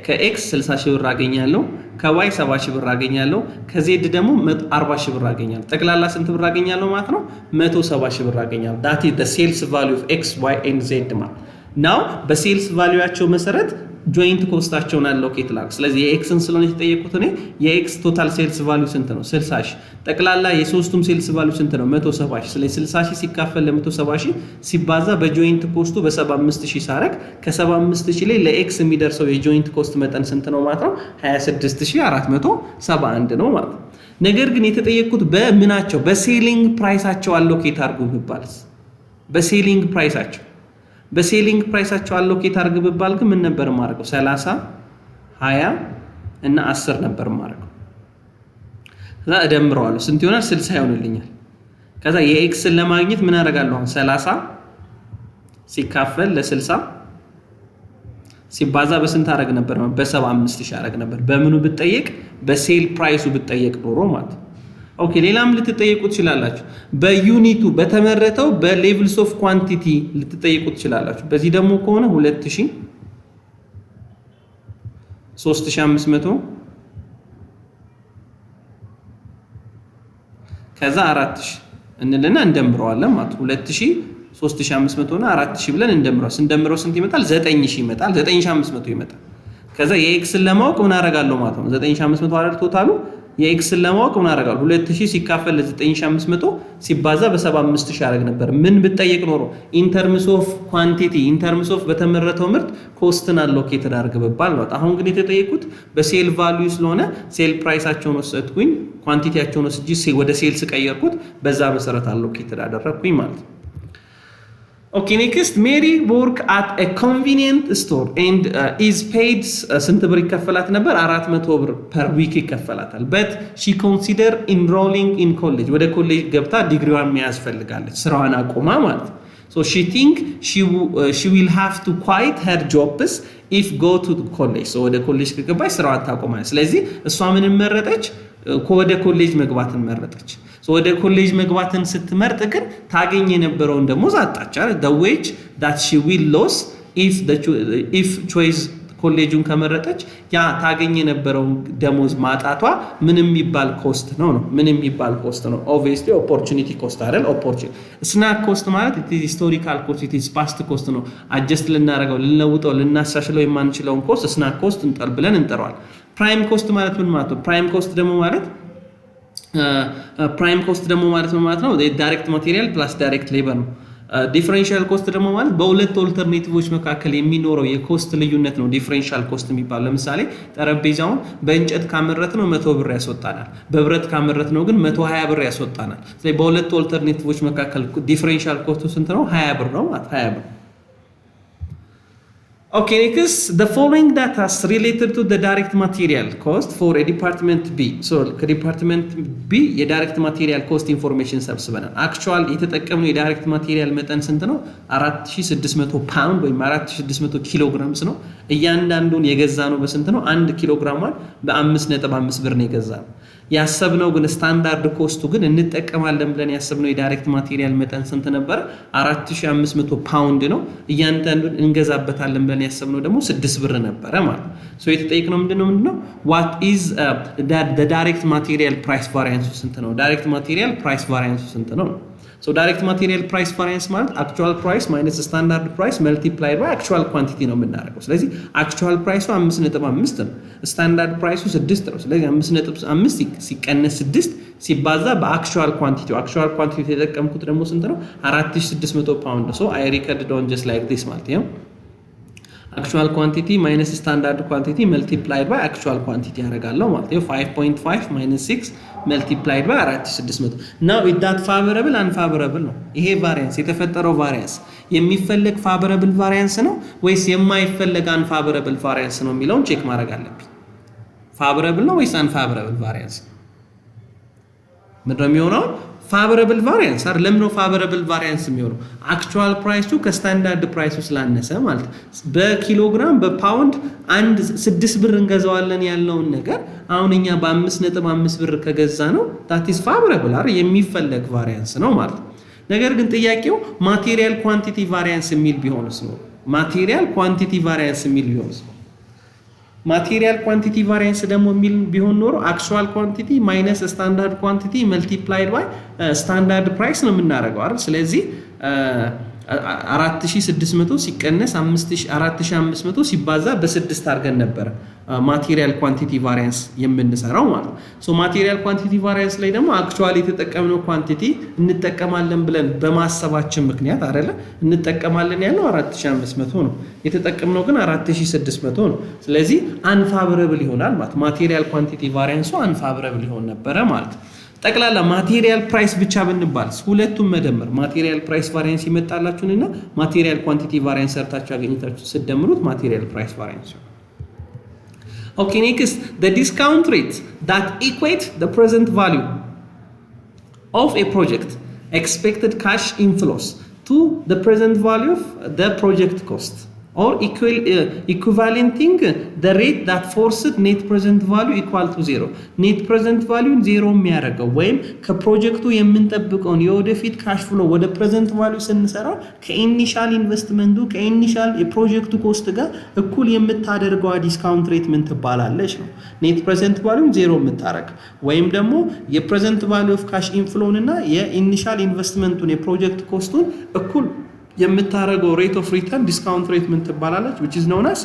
A: ከኤክስ 60000 ብር አገኛለሁ፣ ከዋይ 70000 ብር አገኛለሁ፣ ከዜድ ደግሞ 40000 ብር አገኛለሁ። ጠቅላላ ስንት ብር አገኛለሁ ማለት ነው? 170000 ብር አገኛለሁ። that is the sales value of x, y and z ማለት now በሴልስ ቫልዩአቸው መሰረት ጆይንት ኮስታቸውን አሎኬት ላድርግ። ስለዚህ የኤክስን ስለሆነ የተጠየቁት እኔ የኤክስ ቶታል ሴልስ ቫልዩ ስንት ነው? 60000። ጠቅላላ የሶስቱም ሴልስ ቫልዩ ስንት ነው? 170000። ስለዚህ 60000 ሲካፈል ለ170000 ሲባዛ በጆይንት ኮስቱ በ75000 ሳረግ ከ75000 ላይ ለኤክስ የሚደርሰው የጆይንት ኮስት መጠን ስንት ነው ማለት ነው? 26471 ነው ማለት ነው። ነገር ግን የተጠየቁት በምናቸው በሴሊንግ ፕራይሳቸው አሎኬት አድርጉ ቢባልስ? በሴሊንግ ፕራይሳቸው አሎኬት አድርግ ቢባል ግን ምን ነበር ማድረገው? 30 20 እና 10 ነበር ማድረገው። ከዛ እደምረዋለሁ ስንት ይሆናል? 60 ይሆንልኛል። ከዛ የኤክስን ለማግኘት ምን አደርጋለሁ? አሁን 30 ሲካፈል ለ60 ሲባዛ በስንት አደረግ ነበር? በ75000 አደረግ ነበር። በምኑ ብትጠየቅ? በሴል ፕራይሱ ብትጠየቅ ኖሮ ማለት ነው። ኦኬ ሌላም ልትጠየቁ ትችላላችሁ። በዩኒቱ በተመረተው በሌቭልስ ኦፍ ኳንቲቲ ልትጠየቁ ትችላላችሁ። በዚህ ደግሞ ከሆነ 2000 3500 ከዛ 4000 እንልና እንደምረዋለን ማለት ነው። 2000 3500 እና 4000 ብለን እንደምረው ስንደምረው ስንት ይመጣል? 9000 ይመጣል። 9500 ይመጣል። ከዛ የኤክስን ለማወቅ ምን አደርጋለሁ ማለት ነው? 9500 አይደል ቶታሉ የኤክስን ለማወቅ ምን አደርጋለሁ 2000 ሲካፈል ለ9500 ሲባዛ በ75000 ያደርግ ነበር ምን ብጠየቅ ኖሮ ኢን ተርምስ ኦፍ ኳንቲቲ ኢን ተርምስ ኦፍ በተመረተው ምርት ኮስትን አሎኬትድ አድርግ በባል ነው አሁን ግን የተጠየቁት በሴል ቫልዩ ስለሆነ ሴል ፕራይሳቸውን ወሰድኩኝ ኳንቲቲያቸውን ወስጂ ወደ ሴልስ ቀየርኩት በዛ መሰረት አሎኬትድ አደረኩኝ ማለት ነው Okay, next, Mary work at a convenient store and is paid ስንት ብር ይከፈላት ነበር 400 ብር per week ይከፈላታል but she consider enrolling in college ወደ ኮሌጅ ገብታ ዲግሪዋን መያዝ ፈልጋለች ስራዋን አቆማ ማለት so she think she will have to quit her jobs if go to college so ወደ ኮሌጅ ከገባች ስራዋን ታቆማለች ስለዚህ እሷ ምን መረጠች ወደ ኮሌጅ መግባትን መረጠች ወደ ኮሌጅ መግባትን ስትመርጥ ግን ታገኝ የነበረውን ደሞዝ አጣች አይደል the wage that she will lose if choice ኮሌጁን ከመረጠች ያ ታገኝ የነበረውን ደሞዝ ማጣቷ ምንም የሚባል ኮስት ነው ምንም የሚባል ኮስት ነው obviously opportunity cost አይደል opportunity snack cost ማለት it is historical cost it is past cost ነው adjust ልናደርገው ልንለውጠው ልናሻሽለው የማንችለውን ኮስት snack cost እንጠል ብለን እንጠራዋለን prime cost ማለት ምን ማለት ነው prime cost ደግሞ ማለት prime cost ደግሞ ማለት ነው direct material plus direct labor ነው ዲፈረንሻል ኮስት ደግሞ ማለት በሁለት ኦልተርኔቲቮች መካከል የሚኖረው የኮስት ልዩነት ነው ዲፈረንሻል ኮስት የሚባለው ለምሳሌ ጠረጴዛውን በእንጨት ካመረት ነው 100 ብር ያስወጣናል በብረት ካመረት ነው ግን 120 ብር ያስወጣናል ስለዚህ በሁለት ኦልተርኔቲቮች መካከል ዲፈረንሻል ኮስቱ ስንት ነው 20 ብር ነው 20 ብር Okay, next, the following data is related to the direct material cost for a department B. So, department B, a direct material cost information ሰብስበናል. Actual የተጠቀምነው የዳይሬክት ማቴሪያል መጠን ስንት ነው? 4600 ፓውንድ ወይም 4600 ኪሎግራምስ ነው. እያንዳንዱን የገዛነው በስንት ነው? 1 ኪሎግራሟን በ5.5 ብር ነው የገዛነው. ያሰብነው ግን ስታንዳርድ ኮስቱ ግን እንጠቀማለን ብለን ያሰብነው የዳይሬክት ማቴሪያል መጠን ስንት ነበር 4500 ፓውንድ ነው እያንዳንዱን እንገዛበታለን ብለን ያሰብነው ደግሞ 6 ብር ነበር ማለት ሶ የተጠየቅነው ምንድነው what is the direct material price variance ስንት ነው direct material price variance ስንት ነው so direct material price variance ማለት actual price minus standard price multiplied by actual quantity ነው የምናደርገው ስለዚህ actual price 5.5 ነው standard price 6 ነው ስለዚህ 5.5 ሲቀነስ 6 ሲባዛ በአክቹዋል ኳንቲቲ የተጠቀምኩት ደግሞ ስንት ነው 4600 ፓውንድ so I recorded on just like this ማለት ነው actual quantity minus standard quantity multiplied by actual quantity ያደርጋለሁ ማለት ነው 5.5 minus 6 multiplied by 4600 now is that favorable unfavorable ነው ይሄ ቫሪያንስ የተፈጠረው ቫሪያንስ የሚፈልግ favorable ቫሪያንስ ነው ወይስ የማይፈልግ unfavorable ቫሪያንስ ነው የሚለውን ቼክ ማድረግ አለብኝ favorable ነው ወይስ unfavorable ቫሪያንስ ምንድነው የሚሆነው favorable variance አይደል ለምን ነው favorable variance የሚሆነው actual price ከስታንዳርድ ፕራይሱ ስላነሰ ማለት በኪሎግራም በፓውንድ 6 ብር እንገዛዋለን ያለውን ነገር አሁን እኛ በ5.5 ብር ከገዛ ነው that is favorable አይደል የሚፈልግ variance ነው ማለት ነገር ግን ጥያቄው material quantity variance የሚል ቢሆንስ ነው material quantity variance የሚል ቢሆንስ material quantity variance ደግሞ የሚል ቢሆን ኖሮ actual quantity minus standard quantity multiplied by standard price ነው የምናደርገው አይደል ስለዚህ 4600 ሲቀነስ 4500 ሲባዛ በ6 አድርገን ነበር material quantity variance የምንሰራው ማለት ሶ material quantity variance ላይ ደግሞ actually የተጠቀምነው quantity እንጠቀማለን ብለን በማሰባችን ምክንያት አይደለ እንጠቀማለን ያለው 4500 ነው የተጠቀምነው ግን 4600 ነው ስለዚህ unfavorable ይሆናል ማለት material quantity variance unfavorable ይሆን ነበር ማለት ጠቅላላ ማቴሪያል ፕራይስ ብቻ ብንባልስ ሁለቱም መደመር ማቴሪያል ፕራይስ ቫሪያንስ ይመጣላችሁና ማቴሪያል ኳንቲቲ ቫሪያንስ ሰርታችሁ አገኝታችሁ ሲደምሩት ማቴሪያል ፕራይስ ቫሪያንስ Okay, next, the discount rate that equate the present value of a project expected cash inflows to the present value of the project cost or equivalenting the rate that forced net present value equal to 0 net present value 0 የሚያደርገው ወይም ከፕሮጀክቱ የምንጠብቀውን የወደፊት ካሽ ፍሎ ወደ present value ስንሰራው ከኢኒሻል ኢንቨስትመንቱ ከኢኒሻል የፕሮጀክቱ ኮስት ጋር እኩል የምታደርገው ዲስካውንት ሬት ምን ትባላለች ነው net present value 0 የምታደርግ ወይም ደግሞ የpresent value of cash inflow እና የኢኒሻል ኢንቨስትመንቱን የፕሮጀክት ኮስቱን እኩል የምታረገው rate of return discount rate ምን ትባላለች which is known as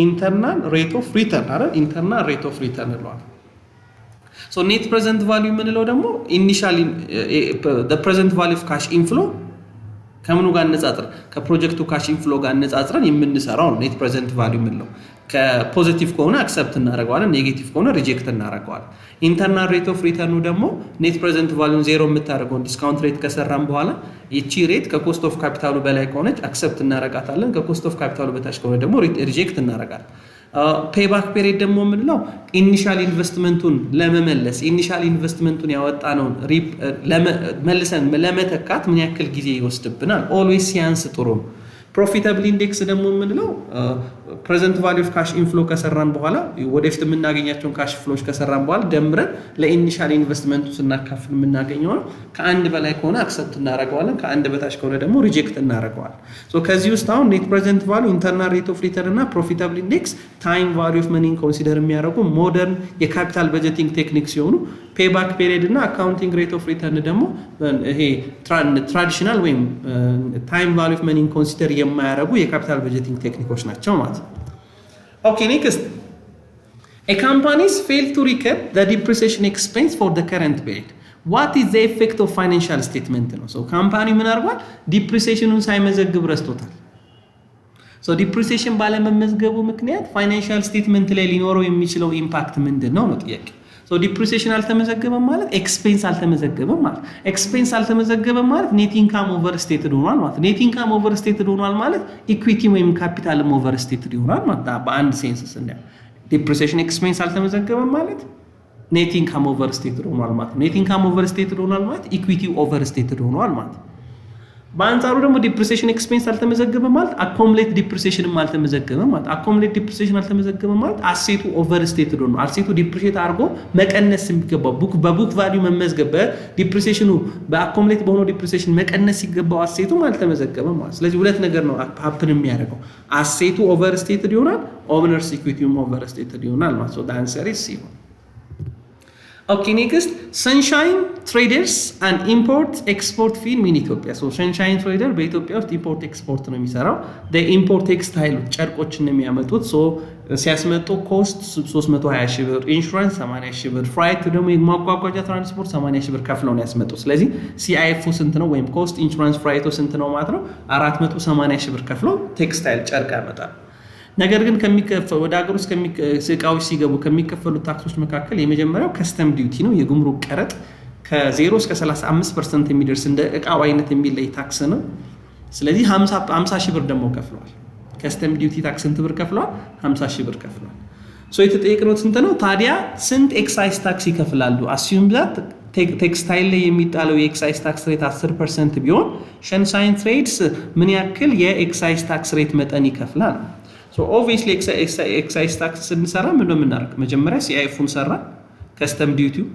A: internal rate of return አይደል internal rate of return ነው so ሶ ኔት ፕሬዘንት ቫልዩ የምንለው ደግሞ ኢኒሻሊ the present value of cash inflow ከምኑ ጋር አነጻጽር ከፕሮጀክቱ ካሽ ኢንፍሎ ጋር አነጻጽረን የምንሰራው ኔት ፕሬዘንት ቫልዩ የምንለው ከፖዚቲቭ ከሆነ አክሰፕት እናደርገዋለን ኔጌቲቭ ከሆነ ሪጀክት እናደርገዋለን ኢንተርናል ሬት ኦፍ ሪተርኑ ደግሞ ኔት ፕሬዘንት ቫልዩን ዜሮ የምታደርገው ዲስካውንት ሬት ከሰራን በኋላ ይቺ ሬት ከኮስት ኦፍ ካፒታሉ በላይ ከሆነች አክሰፕት እናደርጋታለን ከኮስት ኦፍ ካፒታሉ በታች ከሆነ ደግሞ ሪጀክት እናደርጋለን ፔይባክ ፔሪድ ደግሞ የምንለው ኢኒሻል ኢንቨስትመንቱን ለመመለስ ኢኒሻል ኢንቨስትመንቱን ያወጣነውን መልሰን ለመተካት ምን ያክል ጊዜ ይወስድብናል ኦልዌይስ ሲያንስ ጥሩ ነው ፕሮፊታብል ኢንዴክስ ደግሞ የምንለው ፕሬዘንት ቫልዩ ኦፍ ካሽ ኢንፍሎ ከሰራን በኋላ ወደፊት የምናገኛቸውን ካሽ ፍሎች ከሰራን በኋላ ደምረን ለኢኒሻል ኢንቨስትመንቱ ስናካፍል የምናገኘው ነው ከአንድ በላይ ከሆነ አክሰፕት እናደርገዋለን ከአንድ በታች ከሆነ ደግሞ ሪጀክት እናደርገዋለን ሶ ከዚህ ውስጥ አሁን ኔት ፕሬዘንት ቫልዩ ኢንተርናል ሬት ኦፍ ሪተርን እና ፕሮፊታብል ኢንዴክስ ታይም ቫልዩ ኦፍ መኒን ኮንሲደር የሚያደርጉ ሞደርን የካፒታል በጀቲንግ ቴክኒክ ሲሆኑ ፔይባክ ፔሪድ እና አካውንቲንግ ሬት ኦፍ ሪተርን ደግሞ ይሄ ትራዲሽናል ወይም ታይም ቫልዩ ኦፍ መኒን ኮንሲደር የማያደርጉ የካፒታል በጀቲንግ ቴክኒኮች ናቸው ማለት ነው ኦኬ ኔክስት a companies fail to recoup the depreciation expense for the current period what is the effect of financial statement ነው so ካምፓኒ ምን አድርጓል ዲፕሪሲዬሽኑን ሳይመዘግብ ረስቶታል so ዲፕሪሲዬሽን ባለመመዝገቡ ምክንያት ፋይናንሻል ስቴትመንት ላይ ሊኖረው የሚችለው ኢምፓክት ምንድነው ነው ጥያቄ so depreciation አልተመዘገበም ማለት ኤክስፔንስ አልተመዘገበም ማለት ኤክስፔንስ አልተመዘገበም ማለት ኔት ኢንካም ኦቨርስቴትድ ሆኗል ማለት ኔት ኢንካም ኦቨርስቴትድ ሆኗል ማለት ኢኩዊቲ ወይም ካፒታል ኦቨርስቴትድ ይሆናል ማለት በአንድ ሴንስ ስናየው depreciation expense አልተመዘገበም ማለት ኔት ኢንካም ኦቨርስቴትድ ሆኗል ማለት ኔት ኢንካም ኦቨርስቴትድ ሆኗል ማለት ኢኩዊቲ ኦቨርስቴትድ ሆኗል ማለት በአንጻሩ ደግሞ ዲፕሪሲዬሽን ኤክስፔንስ አልተመዘገበም ማለት አኮሙሌት ዲፕሪሲዬሽንም አልተመዘገበም ማለት አኮሙሌት ዲፕሪሲዬሽን አልተመዘገበም ማለት አሴቱ ኦቨርስቴትድ ሆኗል አሴቱ ዲፕሪሺየት አድርጎ መቀነስ የሚገባው በቡክ ቫልዩ መመዝገብ በዲፕሪሲዬሽኑ በአኮሙሌት በሆነው ዲፕሪሲዬሽን መቀነስ ሲገባው አሴቱም አልተመዘገበም ማለት ስለዚህ ሁለት ነገር ነው ሀፕን የሚያደርገው አሴቱ ኦቨርስቴትድ ይሆናል ኦነርስ ኢኩዊቲውም ኦቨርስቴትድ ይሆናል ማለት so the answer is C Okay, next, Sunshine Traders and Import Export Firm in Ethiopia. So Sunshine Trader በኢትዮጵያ ውስጥ ኢምፖርት ኤክስፖርት ነው የሚሰራው ኢምፖርት ቴክስታይል ጨርቆችን ነው የሚያመጡት ሶ ሲያስመጡ ኮስት 320 ሺህ ብር ኢንሹራንስ 80 ሺህ ብር ፍራይት ደግሞ የማጓጓዣ ትራንስፖርት 80 ሺህ ብር ከፍለው ነው ያስመጡት ስለዚህ ሲአይኤፍ ስንት ነው ወይም ኮስት ኢንሹራንስ ፍራይቶ ስንት ነው ማለት ነው 480 ሺህ ብር ከፍለው ቴክስታይል ጨርቅ ያመጣል ነገር ግን ከሚከፈሉ ወደ ሀገር ውስጥ እቃዎች ሲገቡ ከሚከፈሉ ታክሶች መካከል የመጀመሪያው ከስተም ዲዩቲ ነው የጉምሩክ ቀረጥ ከ0 እስከ 35% የሚደርስ እንደ እቃው አይነት የሚለይ ታክስ ነው ስለዚህ 50 ሺህ ብር ደግሞ ከፍለዋል ከስተም ዲዩቲ ታክስ ስንት ብር ከፍለዋል 50 ሺህ ብር ከፍለዋል ሶ የተጠየቅነው ስንት ነው ታዲያ ስንት ኤክሳይዝ ታክስ ይከፍላሉ አስዩም ዛት ቴክስታይል ላይ የሚጣለው የኤክሳይዝ ታክስ ሬት 10% ቢሆን ሸንሻይን ትሬድስ ምን ያክል የኤክሳይዝ ታክስ ሬት መጠን ይከፍላል So obviously excise tax ስንሰራ ምን ነው የምናደርግ መጀመሪያ ሲአይኤፉን ሰራ ከስተም ዲዩቲው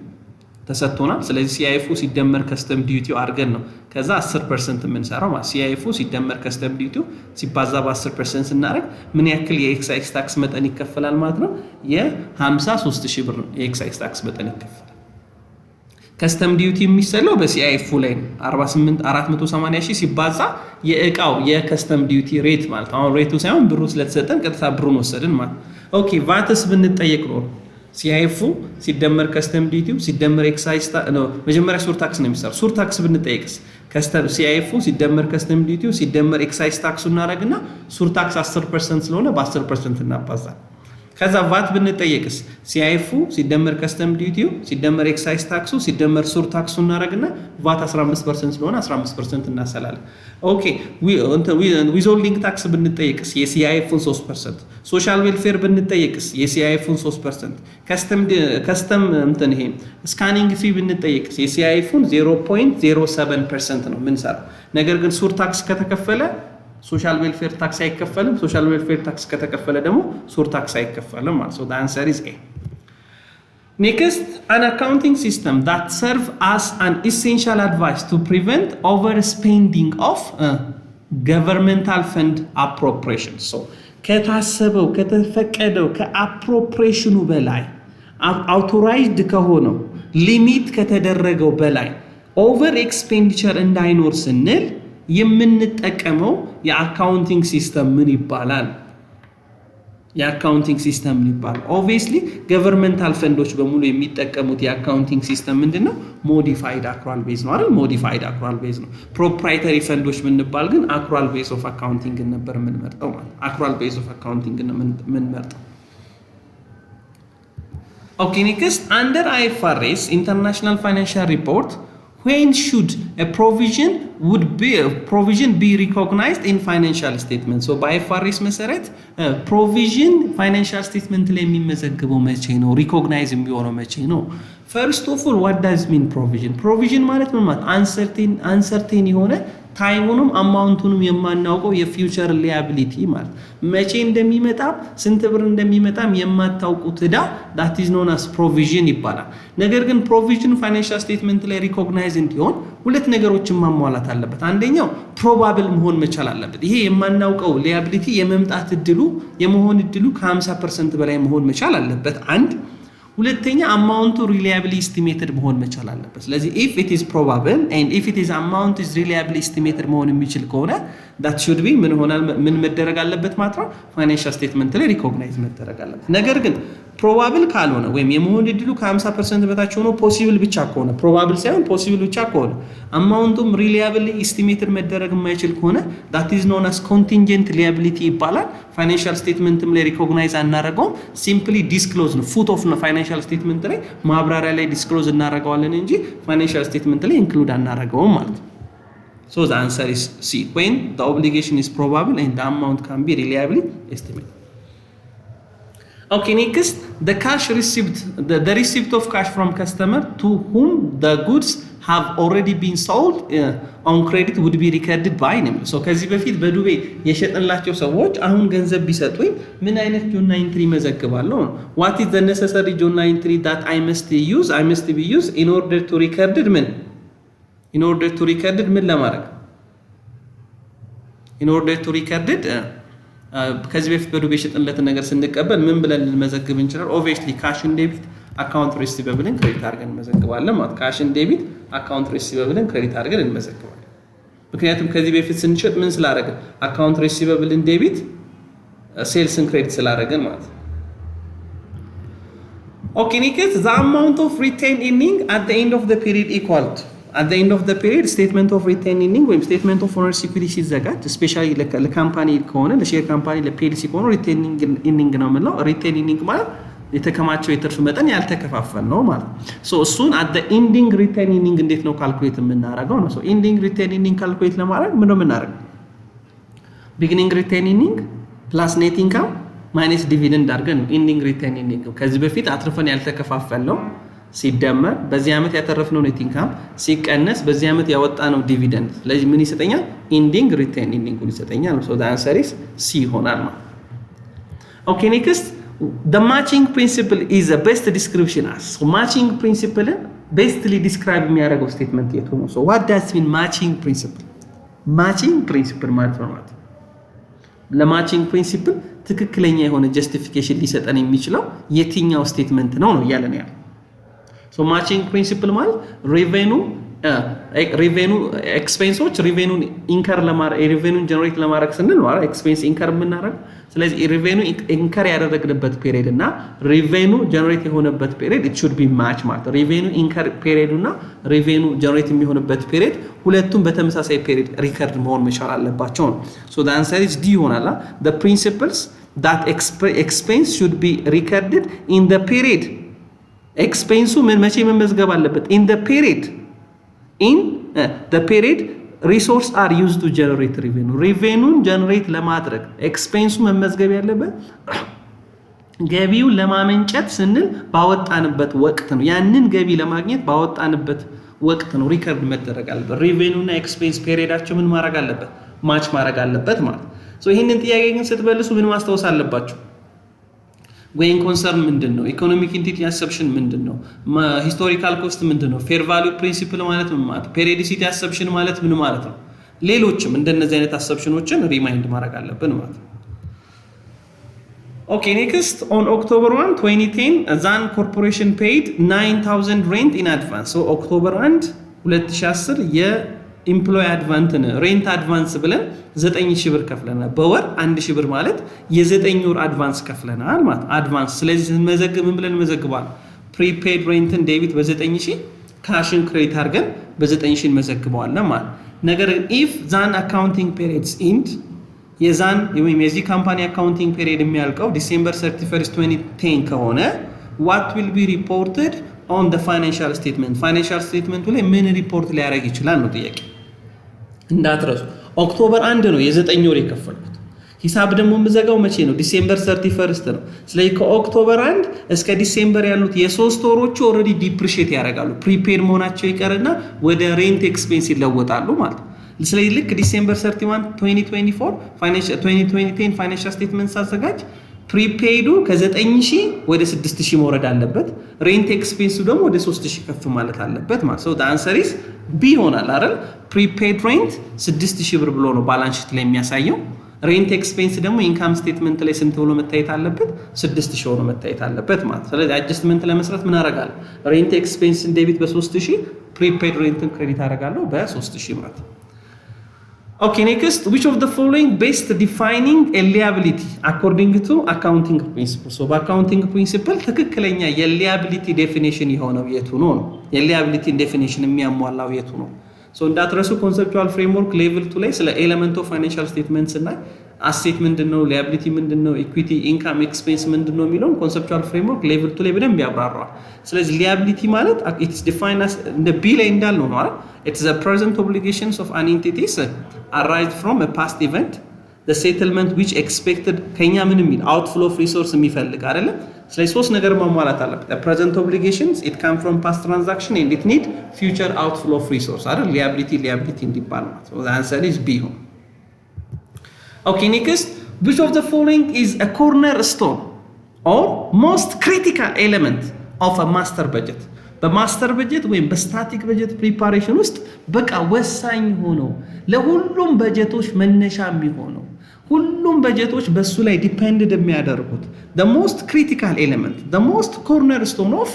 A: ተሰጥቶናል ስለዚህ ሲአይኤፉ ሲደመር ከስተም ዲዩቲው አድርገን ነው ከዛ 10% የምንሰራው ማለት ሲአይኤፉ ሲደመር ከስተም ዲዩቲው ሲባዛ በ10% ስናደርግ ምን ያክል የኤክሳይዝ ታክስ መጠን ይከፈላል ማለት ነው የ53000 ብር የኤክሳይዝ ታክስ መጠን ይከፈላል ከስተም ዲዩቲ የሚሰለው በሲአይኤፉ ላይ ነው 480 ሺህ ሲባዛ የእቃው የከስተም ዲዩቲ ሬት ማለት አሁን ሬቱ ሳይሆን ብሩ ስለተሰጠን ቀጥታ ብሩን ወሰድን ማለት ኦኬ ቫትስ ብንጠየቅ ነው ሲአይኤፉ ሲደመር ከስተም ዲዩቲው ሲደመር ኤክሳይዝ ነው መጀመሪያ ሱር ታክስ ነው የሚሰራው ሱር ታክስ ብንጠየቅስ ከስተም ሲአይኤፉ ሲደመር ከስተም ዲዩቲው ሲደመር ኤክሳይዝ ታክሱ እናደርግና ሱር ታክስ 10% ስለሆነ በ10% እናባዛለን ከዛ ቫት ብንጠየቅስ ሲአይኤፉ ሲደመር ከስተም ዲዩቲው ሲደመር ኤክሳይዝ ታክሱ ሲደመር ሱር ታክሱ እናደርግና ቫት 15% ስለሆነ 15% እናሰላለን ኦኬ ዊዞልዲንግ ታክስ ብንጠየቅስ የሲአይኤፉን 3% ሶሻል ዌልፌር ብንጠየቅስ የሲአይኤፉን 3% ከስተም እንትን ይሄ ስካኒንግ ፊ ብንጠየቅስ የሲአይኤፉን 0.07% ነው ምንሰራው ነገር ግን ሱር ታክስ ከተከፈለ ሶሻል ዌልፌር ታክስ አይከፈልም ሶሻል ዌልፌር ታክስ ከተከፈለ ደግሞ ሱር ታክስ አይከፈልም ማለት so the answer is A next an accounting system that serve as an essential advice to prevent overspending of governmental fund appropriation so ከታሰበው ከተፈቀደው ከአፕሮፕሪዬሽኑ በላይ አውቶራይዝድ ከሆነው ሊሚት ከተደረገው በላይ ኦቨር ኤክስፔንዲቸር እንዳይኖር ስንል የምንጠቀመው የአካውንቲንግ ሲስተም ምን ይባላል የአካውንቲንግ ሲስተም ይባላል። ኦብቪየስሊ ገቨርንመንታል ፈንዶች በሙሉ የሚጠቀሙት የአካውንቲንግ ሲስተም ምንድነው? ሞዲፋይድ አክሩዋል ቤዝ ነው አይደል? ሞዲፋይድ አክሩዋል ቤዝ ነው። ፕሮፕራይተሪ ፈንዶች ምንባል ግን አክሩዋል ቤዝ ኦፍ አካውንቲንግ ነበር የምንመርጠው ማለት አክሩዋል ቤዝ ኦፍ አካውንቲንግ ነው የምንመርጠው። ኦኬ ኔክስት አንደር IFRS ኢንተርናሽናል ፋይናንሻል ሪፖርት when should a provision be recognized in financial statement? So by IFRS መሰረት provision financial statement ላይ የሚመዘግበው መቼ ነው? recognize የሚሆነው መቼ ነው? First of all, what does mean provision? Provision ማለት ምን ማለት? uncertain የሆነ ታይሙንም አማውንቱንም የማናውቀው የፊውቸር ሊያቢሊቲ ማለት መቼ እንደሚመጣም ስንት ብር እንደሚመጣም የማታውቁት ዕዳ that is known as provision ይባላል። ነገር ግን ፕሮቪዥን ፋይናንሻል ስቴትመንት ላይ ሪኮግናይዝ እንዲሆን ሁለት ነገሮችን ማሟላት አለበት። አንደኛው ፕሮባብል መሆን መቻል አለበት። ይሄ የማናውቀው ሊያቢሊቲ የመምጣት እድሉ የመሆን እድሉ ከ50% በላይ መሆን መቻል አለበት። አንድ ሁለተኛ አማውንቱ ሪላያብሊ ኤስቲሜትድ መሆን መቻል አለበት። ስለዚህ if it is probable and if it is amount is reliably estimated መሆን የሚችል ከሆነ that should be ምን መደረግ አለበት ማለት ነው? ፋይናንሻል ስቴትመንት ላይ ሪኮግናይዝ መደረግ አለበት። ነገር ግን ፕሮባብል ካልሆነ ወይም የመሆን እድሉ ከ50% በታች ሆኖ ፖሲብል ብቻ ከሆነ ፕሮባብል ሳይሆን ፖሲብል ብቻ ከሆነ አማውንቱም ሪላያብሊ ኤስቲሜትድ መደረግ የማይችል ከሆነ that is known as contingent liability ይባላል። ፋይናንሻል ስቴትመንትም ላይ ሪኮግናይዝ አናደርገውም። ሲምፕሊ ዲስክሎዝ ነው ፉት ኦፍ ፋይናንሻል ስቴትመንት ላይ ማብራሪያ ላይ ዲስክሎዝ እናደርገዋለን እንጂ ፋይናንሻል ስቴትመንት ላይ ኢንክሉድ አናደርገውም ማለት ነው። So the answer is C, when the obligation is probable and the amount can be reliably estimated. Okay, next, the cash received, the receipt of cash from customer to whom the goods have already been sold on credit would be recorded by name. So ከዚህ በፊት በዱቤ የሸጥንላቸው ሰዎች አሁን ገንዘብ ቢሰጡኝ ምን አይነት ጆርናል ኢንትሪ መዘግባለሁ? What is the necessary journal entry that I must be used in order to record ምን ለማድረግ in order to record ከዚህ በፊት በዱቤ የሸጥንለትን ነገር ስንቀበል ምን ብለን ልንመዘግብ እንችላለን? ኦብቪየስሊ ካሽ ኤንድ ዴቢት አካውንት ሪሲቨብልን ክሬዲት አድርገን እንመዘግባለን ማለት ካሽ ኤንድ ዴቢት አካውንት ሪሲቨብልን ክሬዲት አድርገን እንመዘግባለን። ምክንያቱም ከዚህ በፊት ስንሸጥ ምን ስላደረግን? አካውንት ሪሲቨብልን ዴቢት ሴልስን ክሬዲት ስላደረግን ማለት ነው። ኦኬ ኔክስት the amount of retained earning at the end of the period equal to at the end of the period statement of retained earning ወይም statement of ownership equity ሲዘጋጅ ስፔሻሊ ለካምፓኒ ከሆነ ለሼር ካምፓኒ ለፒኤልሲ ከሆነ retained earning ነው የምንለው። retained earning ማለት የተከማቸው የትርፍ መጠን ያልተከፋፈል ነው ማለት ነው። ሶ እሱን at the ending retained earning እንዴት ነው ካልኩሌት የምናደርገው ነው። ሶ ending retained earning ካልኩሌት ለማድረግ ምንድነው የምናደርገው? beginning retained earning plus net income minus dividend አድርገን ending retained earning ከዚህ በፊት አትርፈን ያልተከፋፈል ነው ሲደመር በዚህ ዓመት ያተረፍነው ኔት ኢንካም ሲቀነስ በዚህ ዓመት ያወጣነው ዲቪደንድ ስለዚህ ምን ይሰጠኛል? ኢንዲንግ ሪቴን ኢንዲንግ ይሰጠኛል። ሶ the answer is C ይሆናል ማለት። ኦኬ ኔክስት the matching principle is the best description as so matching principle bestly describe የሚያደርገው ስቴትመንት የቱ ነው? so what does mean matching principle? matching principle ማለት ነው ማለት ለማቺንግ ፕሪንሲፕል ትክክለኛ የሆነ ጀስቲፊኬሽን ሊሰጠን የሚችለው የትኛው ስቴትመንት ነው ነው እያለን ያለው። ሶ ማቺንግ ፕሪንሲፕል ማለት ሬቬኑ ኤክስፔንሶች ሬቬኑን ኢንከር ለማድረግ ሬቬኑን ጀነሬት ለማድረግ ስንል ነው ኤክስፔንስ ኢንከር የምናደርግ። ስለዚህ ሬቬኑ ኢንከር ያደረግንበት ፔሪድ እና ሬቬኑ ጀነሬት የሆነበት ፔሪድ it should be match ማለት ሬቬኑ ኢንከር ፔሪዱ እና ሬቬኑ ጀነሬት የሚሆንበት ፔሪድ ሁለቱም በተመሳሳይ ፔሪድ ሪከርድ መሆን መቻል አለባቸው ነው። ሶ the answer is D ይሆናል። the principles that expense should be recorded in the period ኤክስፔንሱ መቼ መመዝገብ አለበት? in the period resource are used to generate revenue revenueን ጀነሬት ለማድረግ ኤክስፔንሱ መመዝገብ ያለበት ገቢውን ለማመንጨት ስንል ባወጣንበት ወቅት ነው። ያንን ገቢ ለማግኘት ባወጣንበት ወቅት ነው ሪከርድ መደረግ አለበት። ሬቬኒው እና ኤክስፔንስ ፔሪዳቸው ምን ማድረግ አለበት? ማች ማድረግ አለበት ማለት። ሶ ይሄንን ጥያቄ ግን ስትበልሱ ምን ማስታወስ አለባችሁ? ጎይንግ ኮንሰርን ምንድነው? ኢኮኖሚክ ኢንቲቲ አሰፕሽን ምንድነው? ሂስቶሪካል ኮስት ምንድነው? ፌር ቫልዩ ፕሪንሲፕል ማለት ምን ማለት? ፔሪዲሲቲ አሰፕሽን ማለት ምን ማለት ነው? ሌሎችም እንደነዚህ አይነት አሰፕሽኖችን ሪማይንድ ማድረግ አለብን ማለት ነው። ኦኬ ኔክስት ኦን ኦክቶበር 1 2010 ዛን ኮርፖሬሽን ፔይድ 9000 ሬንት ኢን አድቫንስ። ሶ ኦክቶበር 1 2010 ኢምፕሎይ አድቫንስ ሬንት አድቫንስ ብለን 9000 ብር ከፍለናል። በወር 1000 ብር ማለት የ9 ወር አድቫንስ ከፍለናል ማለት አድቫንስ። ስለዚህ ስንመዘግብ ምን ብለን እንመዘግባለን? ፕሪፔድ ሬንትን ዴቢት በ9000 ካሽን ክሬዲት አድርገን በ9000 እንመዘግበዋለን ማለት። ነገር ግን ኢፍ ዛን አካውንቲንግ ፔሪድስ ኢንድ የዛን ወይም የዚህ ካምፓኒ አካውንቲንግ ፔሪድ የሚያልቀው ዲሴምበር 31 2010 ከሆነ what will be reported on the financial statement ፋይናንሻል ስቴትመንቱ ላይ ምን ሪፖርት ሊያደርግ ይችላል ነው ጥያቄ። እንዳትረሱ ኦክቶበር 1 ነው የ9 ወር የከፈልኩት። ሂሳብ ደግሞ የምዘጋው መቼ ነው? ዲሴምበር 31 ነው። ስለዚህ ከኦክቶበር 1 እስከ ዲሴምበር ያሉት የ3 ወሮቹ ኦልሬዲ ዲፕሪሺየት ያደርጋሉ። ፕሪፔድ መሆናቸው ይቀርና ወደ ሬንት ኤክስፔንስ ይለወጣሉ ማለት ነው። ስለዚህ ልክ ዲሴምበር 31 2010 ፋይናንሻል ስቴትመንት ሳዘጋጅ ፕሪፔይዱ ከ9000 ወደ 6000 መውረድ አለበት። ሬንት ኤክስፔንሱ ደግሞ ወደ 3000 ከፍ ማለት አለበት ማለት ነው። አንሰር ኢዝ ቢ ይሆናል አይደል? ፕሪፔይድ ሬንት 6000 ብር ብሎ ነው ባላንስ ሺት ላይ የሚያሳየው። ሬንት ኤክስፔንስ ደግሞ ኢንካም ስቴትመንት ላይ ስንት ብሎ መታየት አለበት? 6000 ሆኖ መታየት አለበት ማለት። ስለዚህ አጀስትመንት ለመስራት ምን አደርጋለሁ? ሬንት ኤክስፔንስን ዴቢት በ3000 ፕሪፔይድ ሬንትን ክሬዲት አደርጋለሁ በ3000 ማለት ነው። Okay, next, which of the following best defining a liability according to accounting principle? So, በአካውንቲንግ ፕሪንሲፕል ትክክለኛ የሊያቢሊቲ ዴፊኒሽን የሆነው የቱ ነው? የሊያቢሊቲ ዴፊኒሽን የሚያሟላው የቱ ነው? ሶ እንዳትረሱ ኮንሰፕቹዋል ፍሬምወርክ ሌቭል 2 ላይ ስለ ኤሌመንት ኦፍ ፋይናንሻል ስቴትመንትስ እና አሴት ምንድነው፣ ሊያቢሊቲ ምንድነው፣ ኢኩዊቲ ኢንካም ኤክስፔንስ ምንድነው የሚለውን ኮንሰፕቹዋል ፍሬምወርክ ሌቭል 2 ላይ በደንብ ያብራራዋል። ስለዚህ ሊያቢሊቲ ማለት ኢትስ ዲፋይንድ አስ እንደ ቢ ላይ እንዳልነው ነው አይደል? ኢትስ ዘ ፕሬዘንት ኦብሊጌሽንስ ኦፍ አን ኤንቲቲስ arise from a past event the settlement which expected ከኛ ምን የሚል outflow of resource የሚፈልግ አይደለ? ስለዚህ ሶስት ነገር ማሟላት አለበት። the present obligations it come from past transaction and it need future outflow of resource አይደል? liability እንዲባል ማለት ነው። the answer is B home. Okay, next, which of the following is a cornerstone or most critical element of a master budget? በማስተር በጀት ወይም በስታቲክ በጀት ፕሪፓሬሽን ውስጥ በቃ ወሳኝ ሆኖ ለሁሉም በጀቶች መነሻ የሚሆነው ሁሉም በጀቶች በሱ ላይ ዲፔንድድ የሚያደርጉት the most critical element the most cornerstone of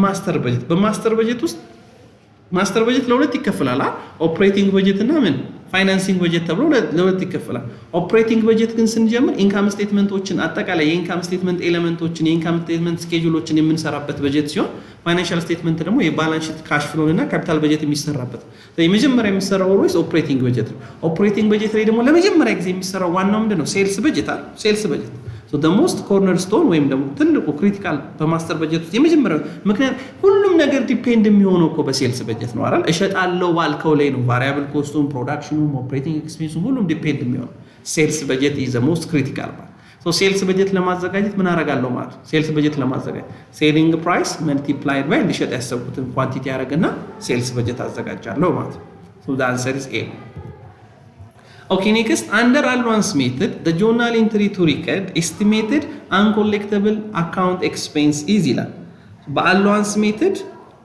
A: ማስተር በጀት። በማስተር በጀት ውስጥ ማስተር በጀት ለሁለት ይከፈላል። ኦፕሬቲንግ በጀት እና ምን ፋይናንሲንግ በጀት ተብሎ ለሁለት ይከፈላል። ኦፕሬቲንግ በጀት ግን ስንጀምር ኢንካም ስቴትመንቶችን አጠቃላይ የኢንካም ስቴትመንት ኤሌመንቶችን የኢንካም ስቴትመንት ስኬጁሎችን የምንሰራበት በጀት ሲሆን ፋይናንሻል ስቴትመንት ደግሞ የባላንስ ሺት ካሽ ፍሎን እና ካፒታል በጀት የሚሰራበት። የመጀመሪያ የሚሰራው ኦልዌይስ ኦፕሬቲንግ በጀት ነው። ኦፕሬቲንግ በጀት ላይ ደግሞ ለመጀመሪያ ጊዜ የሚሰራው ዋናው ምንድነው? ሴልስ በጀት አይደል? ሴልስ በጀት so the most cornerstone ወይም ደግሞ ትልቁ ክሪቲካል በማስተር በጀት ውስጥ የመጀመሪያው ምክንያት ሁሉም ነገር ዲፔንድ የሚሆነው እኮ በሴልስ በጀት ነው አይደል? እሸጣለሁ ባልከው ላይ ነው። ቫሪያብል ኮስቱም ፕሮዳክሽኑም ኦፕሬቲንግ ኤክስፔንሱም ሁሉም ዲፔንድ የሚሆነው ሴልስ በጀት is the most critical part. so ሴልስ በጀት ለማዘጋጀት ምን አደርጋለሁ ማለት ነው? ሴልስ በጀት ለማዘጋጀት ሴሊንግ ፕራይስ መልቲፕላይድ ባይ ሊሸጥ ያሰብኩትን ኳንቲቲ ያደርግና ሴልስ በጀት አዘጋጃለሁ ማለት ነው። so the answer is A. Okay, next, under allowance method, the journal entry to record estimated uncollectible account expense is ይላል። በአላዋንስ ሜተድ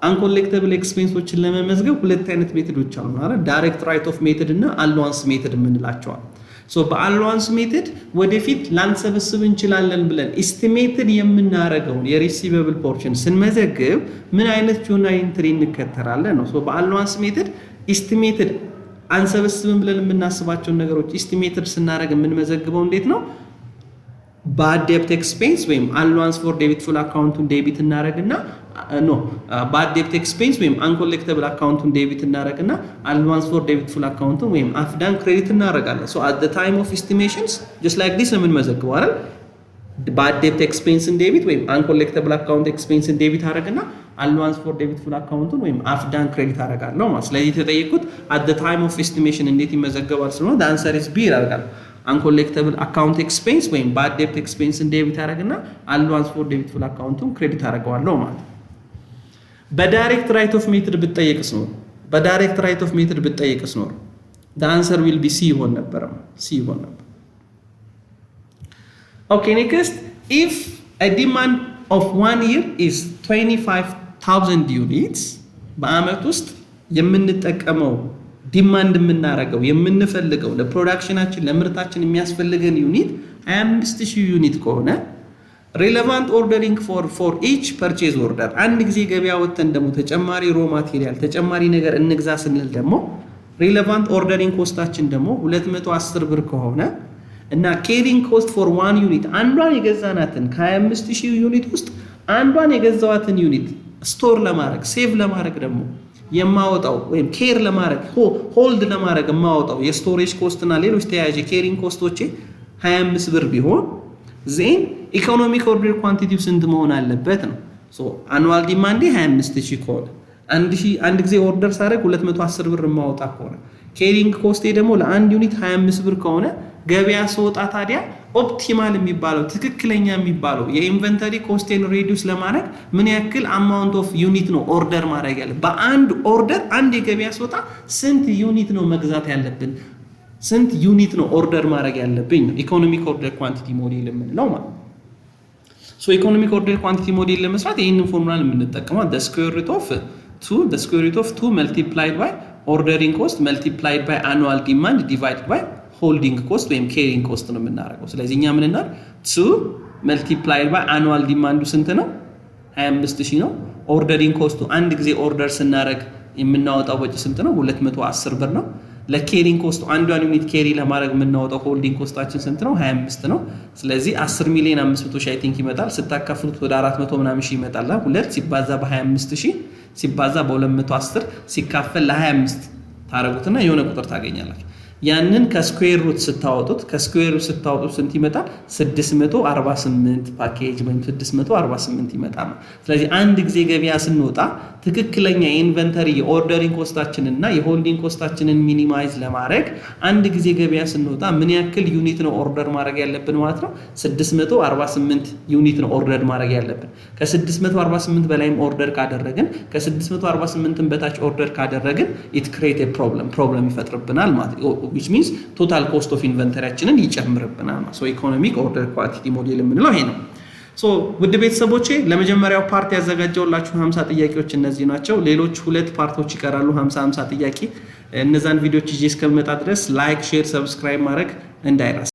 A: አንኮሌክተብል ኤክስፔንሶችን ለመመዝገብ ሁለት አይነት ሜተዶች አሉ ማለት ዳይሬክት ራይት ኦፍ ሜተድ እና አላዋንስ ሜተድ የምንላቸዋል። ሶ በአላዋንስ ሜተድ ወደፊት ላንሰበስብ እንችላለን ብለን ኤስቲሜትድ የምናደርገውን የሪሲቨብል ፖርሽን ስንመዘግብ ምን አይነት ጆርናል ኢንትሪ እንከተላለን ነው። ሶ በአላዋንስ ሜተድ ኤስቲሜትድ አንሰበስብን ብለን የምናስባቸውን ነገሮች ኤስቲሜትድ ስናደርግ የምንመዘግበው እንዴት ነው? ባድ ዴብት ኤክስፔንስ ወይም አላዋንስ ፎር ዴቢት ፉል አካውንቱን ዴቢት እናደርግና ባድ ዴብት ኤክስፔንስ ወይም አንኮሌክተብል አካውንቱን ዴቢት እናደርግና አላዋንስ ፎር ዴቢት ፉል አካውንቱን ወይም አፍዳን ክሬዲት እናደርጋለን። ሶ አት ዘ ታይም ኦፍ ኤስቲሜሽንስ ጀስት ላይክ ዲስ ነው የምንመዘግበው አይደል? ባድ ዴብት ኤክስፔንስን ዴቢት ወይም አንኮሌክተብል አካውንት ኤክስፔንስን ዴቢት አደረግና አላዋንስ ፎር ዴቢት ፉል አካውንቱን ወይም አፍዳን ክሬዲት አደርጋለሁ ማለት። ስለዚህ የተጠየቁት አት ዘ ታይም ኦፍ ኤስቲሜሽን እንዴት ይመዘገባል ስለሆነ the answer is B ይላል። አንኮሌክተብል አካውንት ኤክስፔንስ ወይም ባድ ዴብት ኤክስፔንስን ዴቢት አደረግና አላዋንስ ፎር ዴቢት ፉል አካውንቱን ክሬዲት አደርገዋለሁ ማለት። በዳይሬክት ራይት ኦፍ ሜተድ ብትጠየቅስ ነው በዳይሬክት ራይት ኦፍ ሜተድ ብትጠየቅስ ነው the answer will be C ይሆን ነበር። C ይሆን ነበር። Okay, next, if a demand of 1 year is 25,000 units በአመት ውስጥ የምንጠቀመው ዲማንድ የምናደርገው የምንፈልገው ለፕሮዳክሽናችን ለምርታችን የሚያስፈልገን ዩኒት 25,000 ዩኒት ከሆነ ሬሌቫንት ኦርደሪንግ ፎር ኢች ፐርቼዝ ኦርደር አንድ ጊዜ ገበያ ወጥተን ደግሞ ተጨማሪ ሮ ማቴሪያል ተጨማሪ ነገር እንግዛ ስንል ደግሞ ሪሌቫንት ኦርደሪንግ ኮስታችን ደግሞ 210 ብር ከሆነ እና ኬሪንግ ኮስት ፎር 1 ዩኒት አንዷን የገዛናትን ከ25000 ዩኒት ውስጥ አንዷን የገዛዋትን ዩኒት ስቶር ለማድረግ ሴቭ ለማድረግ ደግሞ የማወጣው ወይም ኬር ለማድረግ ሆልድ ለማድረግ የማወጣው የስቶሬጅ ኮስት እና ሌሎች ተያያዥ ኬሪንግ ኮስቶቼ 25 ብር ቢሆን ዜን ኢኮኖሚክ ኦርደር ኳንቲቲው ስንት መሆን አለበት ነው። ሶ አኑዋል ዲማንድ 25000 ከሆነ አንድ ጊዜ ኦርደር ሳደርግ 210 ብር የማወጣ ከሆነ ኬሪንግ ኮስቴ ደግሞ ለአንድ ዩኒት 25 ብር ከሆነ ገበያ ስወጣ ታዲያ ኦፕቲማል የሚባለው ትክክለኛ የሚባለው የኢንቨንተሪ ኮስቴን ሬዲዩስ ለማድረግ ምን ያክል አማውንት ኦፍ ዩኒት ነው ኦርደር ማድረግ ያለ በአንድ ኦርደር አንድ የገበያ ስወጣ ስንት ዩኒት ነው መግዛት ያለብን ስንት ዩኒት ነው ኦርደር ማድረግ ያለብኝ ነው ኢኮኖሚክ ኦርደር ኳንቲቲ ሞዴል የምንለው ማለት ነው። ሶ ኢኮኖሚክ ኦርደር ኳንቲቲ ሞዴል ለመስራት ይህንን ፎርሙላ የምንጠቀመው the square root of 2 multiplied by ordering cost multiplied by annual demand divided by holding cost ወይም carrying cost ነው የምናደርገው። ስለዚህ እኛ ምን እናል 2 multiplied by annual demand ስንት ነው 25000 ነው። ordering cost አንድ ጊዜ ኦርደር ስናደርግ የምናወጣው ወጪ ስንት ነው 210 ብር ነው። ለኬሪንግ ኮስቱ አንዷን ዩኒት ኬሪ ለማድረግ የምናወጣው ሆልዲንግ ኮስታችን ስንት ነው 25 ነው። ስለዚህ 10,500,000 አይ ቲንክ ይመጣል። ስታካፍሉት ወደ 400 ምናምን ሺህ ይመጣል። 2 ሲባዛ በ25000 ሲባዛ በ210 ሲካፈል ለ25 ታረጉትና የሆነ ቁጥር ታገኛላችሁ። ያንን ከስኩዌር ሩት ስታወጡት ስንት ይመጣል 648 ፓኬጅ ወይም 648 ይመጣል። ስለዚህ አንድ ጊዜ ገበያ ስንወጣ ትክክለኛ የኢንቨንተሪ የኦርደሪንግ ኮስታችንን እና የሆልዲንግ ኮስታችንን ሚኒማይዝ ለማድረግ አንድ ጊዜ ገበያ ስንወጣ ምን ያክል ዩኒት ነው ኦርደር ማድረግ ያለብን ማለት ነው 648 ዩኒት ነው ኦርደር ማድረግ ያለብን። ከ648 በላይም ኦርደር ካደረግን ከ648 በታች ኦርደር ካደረግን it create a problem ይፈጥርብናል ማለት ነው which means total cost of inventoryያችንን ይጨምርብናል ማለት ነው። ኢኮኖሚክ ኦርደር ኳንቲቲ ሞዴል የምንለው ይሄ ነው። ሶ ውድ ቤተሰቦቼ ለመጀመሪያው ፓርት ያዘጋጀውላችሁ 50 ጥያቄዎች እነዚህ ናቸው። ሌሎች ሁለት ፓርቶች ይቀራሉ 50 ጥያቄ። እነዛን ቪዲዮዎች ይዤ እስከምመጣ ድረስ ላይክ፣ ሼር፣ ሰብስክራይብ ማድረግ እንዳይረሳ።